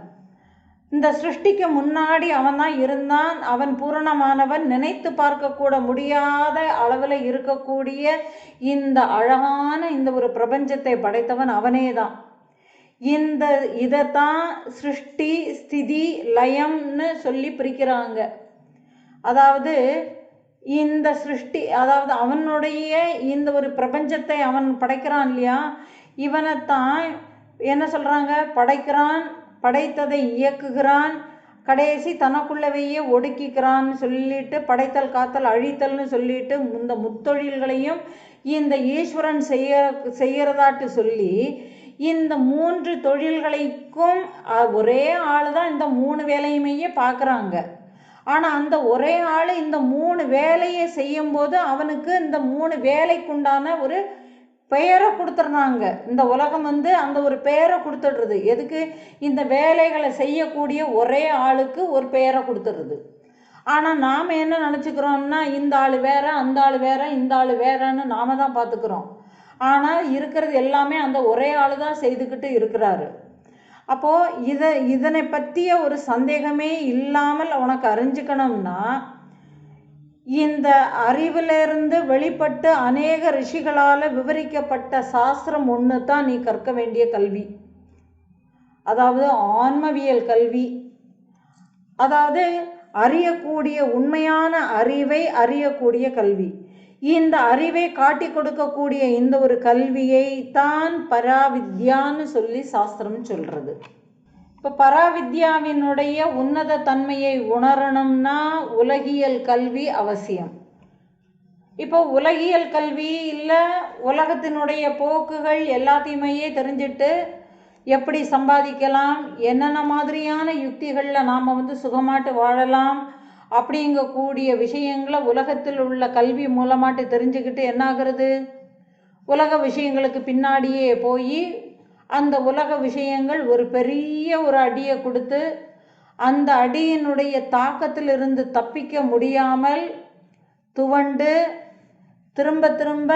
இந்த சிருஷ்டிக்கு முன்னாடி அவன் தான் இருந்தான். அவன் பூரணமானவன். நினைத்து பார்க்கக்கூட முடியாத அளவில் இருக்கக்கூடிய இந்த அழகான இந்த ஒரு பிரபஞ்சத்தை படைத்தவன் அவனே தான். இதைத்தான் சிருஷ்டி ஸ்திதி லயம்னு சொல்லி பிரிக்கிறாங்க. அதாவது இந்த சிருஷ்டி அதாவது அவனுடைய இந்த ஒரு பிரபஞ்சத்தை அவன் படைக்கிறான் இல்லையா, இவனைத்தான் என்ன சொல்கிறாங்க, படைக்கிறான், படைத்ததை இயக்குகிறான், கடைசி தனக்குள்ளவையே ஒடுக்கிக்கிறான்னு சொல்லிட்டு படைத்தல் காத்தல் அழித்தல்னு சொல்லிட்டு இந்த முத்தொழில்களையும் இந்த ஈஸ்வரன் செய்யறதாட்டு சொல்லி இந்த 3 தொழில்களுக்கும் ஒரே ஆள் தான் இந்த 3 வேலையுமே பார்க்குறாங்க. ஆனால் அந்த ஒரே ஆள் இந்த 3 வேலையை செய்யும்போது அவனுக்கு இந்த 3 வேலைக்குண்டான ஒரு பெயரை கொடுத்துட்றாங்க. இந்த உலகம் அந்த ஒரு பெயரை கொடுத்துடுறது. எதுக்கு? இந்த வேலைகளை செய்யக்கூடிய ஒரே ஆளுக்கு ஒரு பெயரை கொடுத்துடுறது. ஆனால் நாம் என்ன நினச்சிக்கிறோம்னா இந்த ஆள் வேற, அந்த ஆள் வேற, இந்த ஆள் வேறன்னு நாம தான் பார்த்துக்கிறோம். ஆனால் இருக்கிறது எல்லாமே அந்த ஒரே ஆள் தான் செய்துக்கிட்டு இருக்கிறாரு. அப்போது இதனை பற்றிய ஒரு சந்தேகமே இல்லாமல் உனக்கு அறிஞ்சுக்கணும்னா இந்த அறிவிலிருந்து வெளிப்பட்டு அநேக ரிஷிகளால் விவரிக்கப்பட்ட சாஸ்திரம் ஒன்று தான் நீ கற்க வேண்டிய கல்வி. அதாவது ஆன்மவியல் கல்வி. அதாவது அறியக்கூடிய உண்மையான அறிவை அறியக்கூடிய கல்வி. இந்த அறிவை காட்டி கொடுக்கக்கூடிய இந்த ஒரு கல்வியை தான் பராவித்யான்னு சொல்லி சாஸ்திரம் சொல்கிறது. இப்போ பராவித்யாவினுடைய உன்னத தன்மையை உணரணும்னா உலகியல் கல்வி அவசியம். இப்போ உலகியல் கல்வி இல்லை, உலகத்தினுடைய போக்குகள் எல்லாத்தையுமே தெரிஞ்சுட்டு எப்படி சம்பாதிக்கலாம், என்னென்ன மாதிரியான யுக்திகளில் நாம் சுகமாட்டு வாழலாம் அப்படிங்கக்கூடிய விஷயங்களை உலகத்தில் உள்ள கல்வி மூலமாட்டு தெரிஞ்சுக்கிட்டு என்னாகிறது, உலக விஷயங்களுக்கு பின்னாடியே போய் அந்த உலக விஷயங்கள் ஒரு பெரிய ஒரு அடியை கொடுத்து அந்த அடியினுடைய தாக்கத்திலிருந்து தப்பிக்க முடியாமல் துவண்டு திரும்ப திரும்ப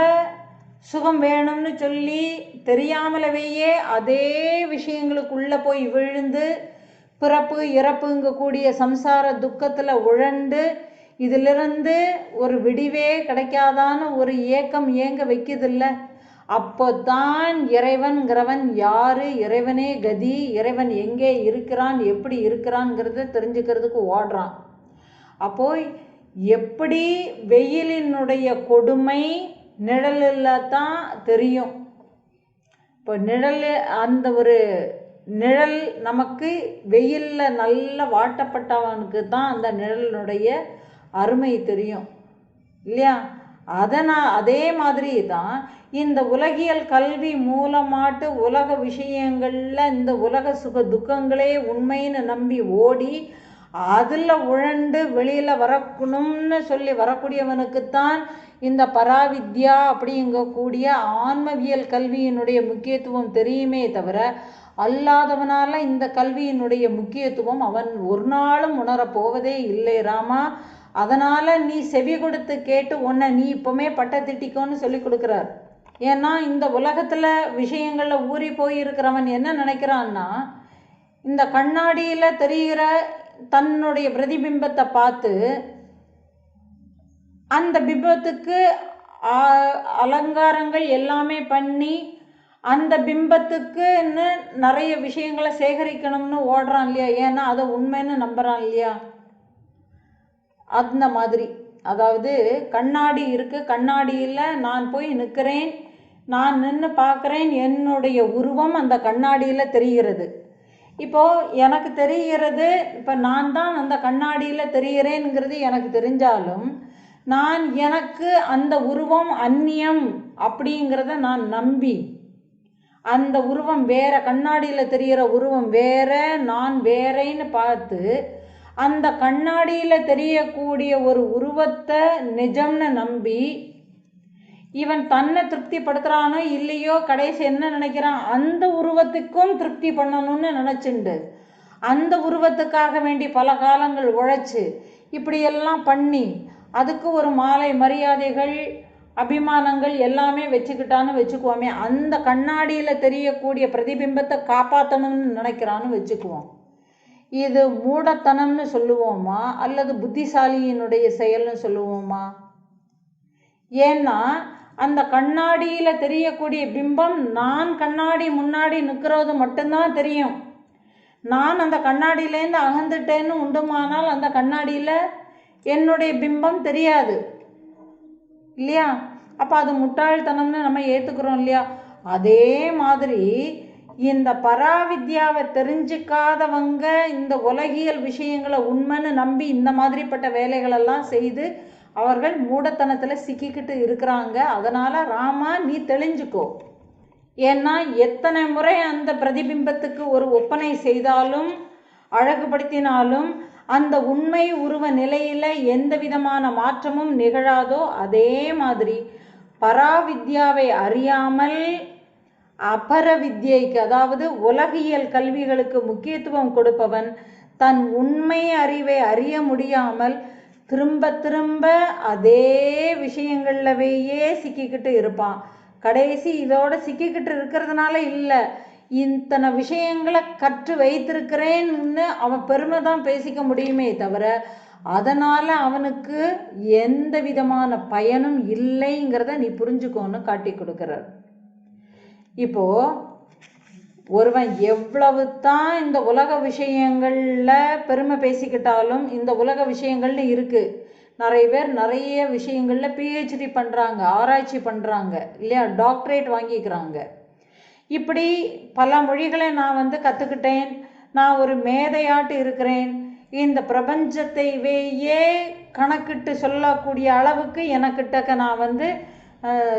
சுகம் வேணும்னு சொல்லி தெரியாமலவேயே அதே விஷயங்களுக்குள்ளே போய் விழுந்து பிறப்பு இறப்புங்கக்கூடிய சம்சார துக்கத்தில் உழண்டு இதிலிருந்து ஒரு விடிவே கிடைக்காதான்னு ஒரு ஏக்கம் ஏங்க வைக்குதில்ல. அப்போ தான் இறைவன்கிறவன் யாரு, இறைவனே கதி, இறைவன் எங்கே இருக்கிறான், எப்படி இருக்கிறான்ங்கிறத தெரிஞ்சுக்கிறதுக்கு ஓடுறான். அப்போ எப்படி வெயிலினுடைய கொடுமை நிழலில் தான் தெரியும். இப்போ நிழல், அந்த ஒரு நிழல் நமக்கு வெயிலில் நல்ல வாட்டப்பட்டவனுக்கு தான் அந்த நிழலினுடைய அருமை தெரியும் இல்லையா? அதே மாதிரி தான் இந்த உலகியல் கல்வி மூலமாட்டு உலக விஷயங்களில் இந்த உலக சுக துக்கங்களே உண்மைன்னு நம்பி ஓடி அதில் உழண்டு வெளியில் வரக்கணும்னு சொல்லி வரக்கூடியவனுக்குத்தான் இந்த பராவித்யா அப்படிங்கக்கூடிய ஆன்மவியல் கல்வியினுடைய முக்கியத்துவம் தெரியுமே தவிர, அல்லாதவனால இந்த கல்வியினுடைய முக்கியத்துவம் அவன் ஒரு நாளும் உணரப்போவதே இல்லை ராமா. அதனால் நீ செவி கொடுத்து கேட்டு உன்னை நீ இப்போமே பட்டை திட்டிக்கோன்னு சொல்லி கொடுக்குறார். ஏன்னா இந்த உலகத்தில் விஷயங்களில் ஊறி போயிருக்கிறவன் என்ன நினைக்கிறான்னா, இந்த கண்ணாடியில் தெரிகிற தன்னுடைய பிரதிபிம்பத்தை பார்த்து அந்த பிம்பத்துக்கு அலங்காரங்கள் எல்லாமே பண்ணி அந்த பிம்பத்துக்குன்னு நிறைய விஷயங்களை சேகரிக்கணும்னு ஓடுறான் இல்லையா? ஏன்னா அதை உண்மைன்னு நம்புறான் இல்லையா? அந்த மாதிரி, அதாவது கண்ணாடி இருக்குது, கண்ணாடியில் நான் போய் நிற்கிறேன், நான் நின்று பார்க்குறேன், என்னுடைய உருவம் அந்த கண்ணாடியில் தெரிகிறது. இப்போது எனக்கு தெரிகிறது, இப்போ நான் தான் அந்த கண்ணாடியில் தெரிகிறேனுங்கிறது எனக்கு தெரிஞ்சாலும் நான் எனக்கு அந்த உருவம் அந்நியம் அப்படிங்கிறத நான் நம்பி அந்த உருவம் வேற, கண்ணாடியில் தெரிகிற உருவம் வேற, நான் வேறேன்னு பார்த்து அந்த கண்ணாடியில் தெரியக்கூடிய ஒரு உருவத்தை நிஜம்னு நம்பி இவன் தன்னை திருப்திப்படுத்துகிறானோ இல்லையோ, கடைசி என்ன நினைக்கிறான், அந்த உருவத்துக்கும் திருப்தி பண்ணணும்னு நினச்சிண்டு அந்த உருவத்துக்காக வேண்டி பல காலங்கள் உழைச்சி இப்படியெல்லாம் பண்ணி அதுக்கு ஒரு மாலை மரியாதைகள் அபிமானங்கள் எல்லாமே வச்சுக்கிட்டான்னு வச்சுக்குவோமே, அந்த கண்ணாடியில் தெரியக்கூடிய பிரதிபிம்பத்தை காப்பாற்றணும்னு நினைக்கிறான்னு வச்சுக்குவோம். இது மூடத்தனம்னு சொல்லுவோமா அல்லது புத்திசாலியினுடைய செயல்னு சொல்லுவோமா? ஏன்னா அந்த கண்ணாடியில் தெரியக்கூடிய பிம்பம் நான் கண்ணாடி முன்னாடி நிற்கிறது மட்டும்தான் தெரியும். நான் அந்த கண்ணாடியிலேருந்து அகந்துட்டேன்னு உண்டுமானால் அந்த கண்ணாடியில் என்னுடைய பிம்பம் தெரியாது இல்லையா? அப்போ அது முட்டாள்தனம்னு நம்ம ஏற்றுக்கிறோம் இல்லையா? அதே மாதிரி இந்த பராவித்யாவை தெரிஞ்சிக்காதவங்க இந்த உலகியல் விஷயங்களை உண்மைன்னு நம்பி இந்த மாதிரிப்பட்ட வேலைகளெல்லாம் செய்து அவர்கள் மூடத்தனத்தில் சிக்கிக்கிட்டு இருக்கிறாங்க. அதனால் ராமா நீ தெளிஞ்சுக்கோ. ஏன்னா எத்தனை முறை அந்த பிரதிபிம்பத்துக்கு ஒரு ஒப்பனை செய்தாலும் அழகுபடுத்தினாலும் அந்த உண்மை உருவ நிலையில் எந்த விதமான மாற்றமும் நிகழாதோ, அதே மாதிரி பராவித்யாவை அறியாமல் அபர வித்யைக்கு, அதாவது உலகியல் கல்விகளுக்கு முக்கியத்துவம் கொடுப்பவன் தன் உண்மை அறிவை அறிய முடியாமல் திரும்ப திரும்ப அதே விஷயங்கள்லவேயே சிக்கிக்கிட்டு இருப்பான். கடைசி இதோட சிக்கிக்கிட்டு இருக்கிறதுனால இல்லை, இத்தனை விஷயங்களை கற்று வைத்திருக்கிறேன்னு அவன் பெருமை தான் பேசிக்க முடியுமே தவிர அதனால் அவனுக்கு எந்த விதமான பயனும் இல்லைங்கிறத நீ புரிஞ்சுக்கோன்னு காட்டி கொடுக்குறார். இப்போது ஒருவன் எவ்வளவு தான் இந்த உலக விஷயங்களில் பெருமை பேசிக்கிட்டாலும், இந்த உலக விஷயங்கள்னு இருக்குது, நிறைய பேர் நிறைய விஷயங்களில் பிஹெச்டி பண்ணுறாங்க, ஆராய்ச்சி பண்ணுறாங்க இல்லையா, டாக்டரேட் வாங்கிக்கிறாங்க. இப்படி பல மொழிகளை நான் கற்றுக்கிட்டேன், நான் ஒரு மேதையாட்டு இருக்கிறேன், இந்த பிரபஞ்சத்தையே கணக்கிட்டு சொல்லக்கூடிய அளவுக்கு எனக்கிட்டக்க நான்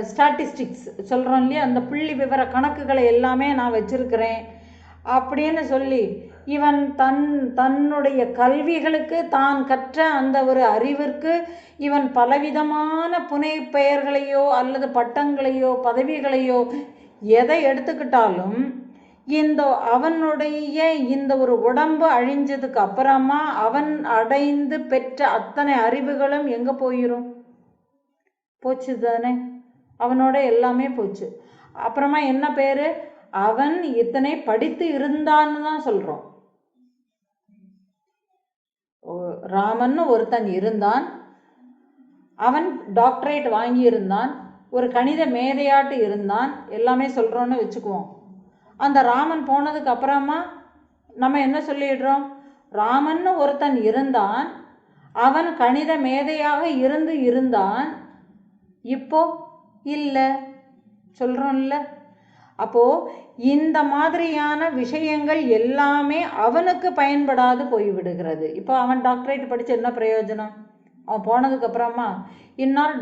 ஸ்டாட்டிஸ்டிக்ஸ் சொல்கிறோம் இல்லையா, அந்த புள்ளி விவர கணக்குகளை எல்லாமே நான் வச்சுருக்கிறேன் அப்படின்னு சொல்லி இவன் தன்னுடைய கல்விகளுக்கு தான் கற்ற அந்த ஒரு அறிவிற்கு இவன் பலவிதமான புனை பெயர்களையோ அல்லது பட்டங்களையோ பதவிகளையோ எதை எடுத்துக்கிட்டாலும் அவனுடைய இந்த ஒரு உடம்பு அழிஞ்சதுக்கு அப்புறமா அவன் அடைந்து பெற்ற அத்தனை அறிவுகளும் எங்கே போயிடும்? போச்சு தானே. அவனோட எல்லாமே போச்சு. அப்புறமா என்ன பேர்? அவன் இத்தனை படித்து இருந்தான்னு தான் சொல்கிறோம். ராமன் ஒருத்தன் இருந்தான், அவன் டாக்டரேட் வாங்கியிருந்தான், ஒரு கணித மேதையாட்டு இருந்தான், எல்லாமே சொல்கிறோன்னு வச்சுக்குவோம். அந்த ராமன் போனதுக்கு அப்புறமா நம்ம என்ன சொல்லிடுறோம்? ராமன் ஒருத்தன் இருந்தான், அவன் கணித மேதையாக இருந்தான், இப்போ இல்லை சொல்கிறோம்ல. அப்போது இந்த மாதிரியான விஷயங்கள் எல்லாமே அவனுக்கு பயன்படாது போய்விடுகிறது. இப்போ அவன் டாக்டரேட் படித்து என்ன பிரயோஜனம்? அவன் போனதுக்கப்புறமா இன்னால்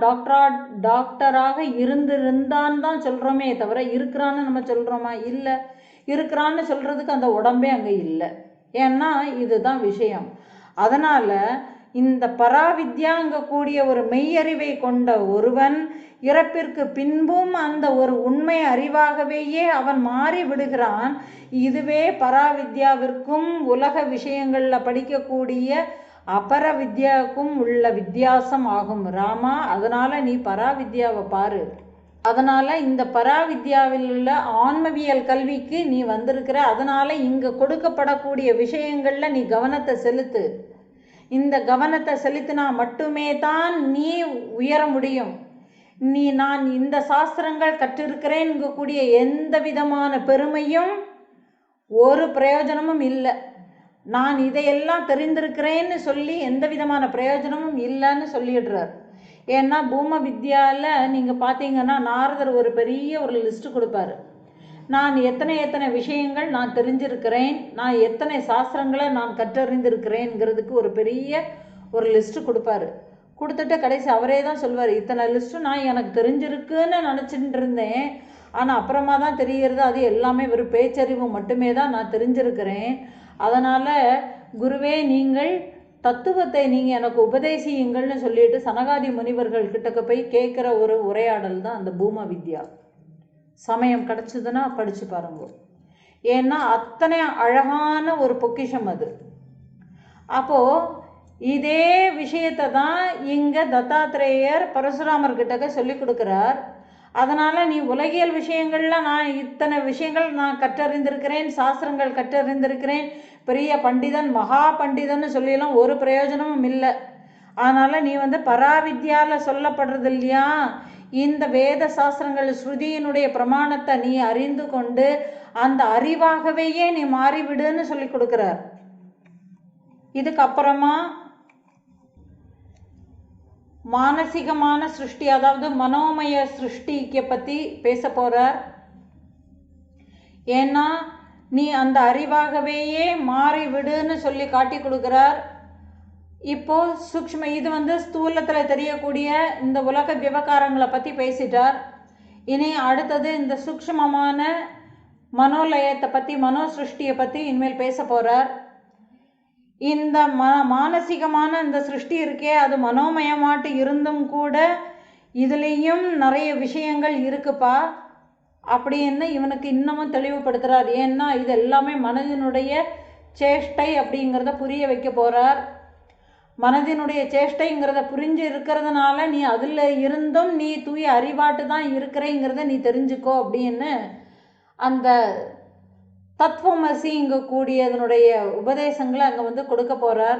டாக்டராக இருந்திருந்தான் தான் சொல்கிறோமே தவிர இருக்கிறான்னு நம்ம சொல்கிறோமா? இல்லை. இருக்கிறான்னு சொல்கிறதுக்கு அந்த உடம்பே அங்கே இல்லை. ஏன்னா இதுதான் விஷயம். அதனால் இந்த பராவித்யாங்கக்கூடிய ஒரு மெய்யறிவை கொண்ட ஒருவன் இறப்பிற்கு பின்பும் அந்த ஒரு உண்மை அறிவாகவேயே அவன் மாறி விடுகிறான். இதுவே பராவித்யாவிற்கும் உலக விஷயங்களில் படிக்கக்கூடிய அபர வித்யாவுக்கும் உள்ள வித்தியாசம் ஆகும் ராமா. அதனால் நீ பராவித்யாவை பாரு. அதனால் இந்த பராவித்யாவில் உள்ள ஆன்மவியல் கல்விக்கு நீ வந்திருக்கிற. அதனால் இங்கே கொடுக்கப்படக்கூடிய விஷயங்களில் நீ கவனத்தை செலுத்து. இந்த கவனத்தை செலுத்தினா மட்டுமே தான் நீ உயர முடியும். நான் இந்த சாஸ்திரங்கள் கற்றிருக்கிறேன்கூடிய எந்த விதமான பெருமையும் ஒரு பிரயோஜனமும் இல்லை. நான் இதையெல்லாம் தெரிந்திருக்கிறேன்னு சொல்லி எந்த விதமான பிரயோஜனமும் இல்லைன்னு சொல்லிடுறார். ஏன்னா பூம வித்யாவில் நீங்கள் பார்த்தீங்கன்னா நாரதர் ஒரு பெரிய ஒரு லிஸ்ட்டு கொடுப்பார். நான் எத்தனை விஷயங்கள் நான் தெரிஞ்சிருக்கிறேன், நான் எத்தனை சாஸ்திரங்களை நான் கற்றறிந்திருக்கிறேங்கிறதுக்கு ஒரு பெரிய ஒரு லிஸ்ட்டு கொடுப்பாரு. கொடுத்துட்டு கடைசி அவரே தான் சொல்வார், இத்தனை லிஸ்ட்டு நான் எனக்கு தெரிஞ்சிருக்குன்னு நினச்சிட்டு இருந்தேன், ஆனால் அப்புறமா தான் தெரிகிறது அது எல்லாமே வெறும் பேச்சறிவு மட்டுமே தான் நான் தெரிஞ்சிருக்கிறேன். அதனால் குருவே நீங்கள் தத்துவத்தை நீங்கள் எனக்கு உபதேசியுங்கள்னு சொல்லிட்டு சனகாதி முனிவர்கள் கிட்டக்க போய் கேட்குற ஒரு உரையாடல் தான் அந்த பூம வித்யா. சமயம் கிடச்சிதுன்னா படித்து பாருங்க. ஏன்னா அத்தனை அழகான ஒரு பொக்கிஷம் அது. அப்போது இதே விஷயத்தை தான் இங்கே தத்தாத்திரேயர் பரசுராமர்கிட்ட சொல்லி கொடுக்குறார். அதனால் நீ உலகியல் விஷயங்களில் நான் இத்தனை விஷயங்கள் நான் கற்றறிந்திருக்கிறேன், சாஸ்திரங்கள் கற்றறிந்திருக்கிறேன், பெரிய பண்டிதன் மகா பண்டிதன்னு சொல்லியெல்லாம் ஒரு பிரயோஜனமும் இல்லை. அதனால் நீ பராவித்யாவில் சொல்லப்படுறது இல்லையா, இந்த வேத சாஸ்திரங்கள் ஸ்ருதியினுடைய பிரமாணத்தை நீ அறிந்து கொண்டு அந்த அறிவாகவேயே நீ மாறிவிடுன்னு சொல்லி கொடுக்குறார். இதுக்கப்புறமா மானசிகமான சிருஷ்டி, அதாவது மனோமய சிருஷ்டிக்கு பற்றி பேச போகிறார். ஏன்னா நீ அந்த அறிவாகவேயே மாறிவிடுன்னு சொல்லி காட்டி கொடுக்குறார். இப்போது சூக்ஷ்ம இது ஸ்தூலத்தில் தெரியக்கூடிய இந்த உலக விவகாரங்களை பற்றி பேசிட்டார். இனி அடுத்தது இந்த சூக்ஷ்மமான மனோலயத்தை பற்றி, மனோ சிருஷ்டியை பற்றி இனிமேல் பேச போகிறார். இந்த மானசிகமான இந்த சிருஷ்டி இருக்கே, அது மனோமயமாட்டு இருந்தும் கூட இதுலேயும் நிறைய விஷயங்கள் இருக்குப்பா அப்படின்னு இவனுக்கு இன்னமும் தெளிவுபடுத்துகிறார். ஏன்னா இது எல்லாமே மனதினுடைய சேஷ்டை அப்படிங்கிறத புரிய வைக்க போகிறார். மனதினுடைய சேஷ்டைங்கிறத புரிஞ்சு இருக்கிறதுனால நீ அதில் இருந்தும் நீ தூய அறிவாட்டு தான் இருக்கிறேங்கிறத நீ தெரிஞ்சுக்கோ அப்படின்னு அந்த தத்துவமசிங்க கூடியதனுடைய உபதேசங்களை அங்கே கொடுக்க போகிறார்.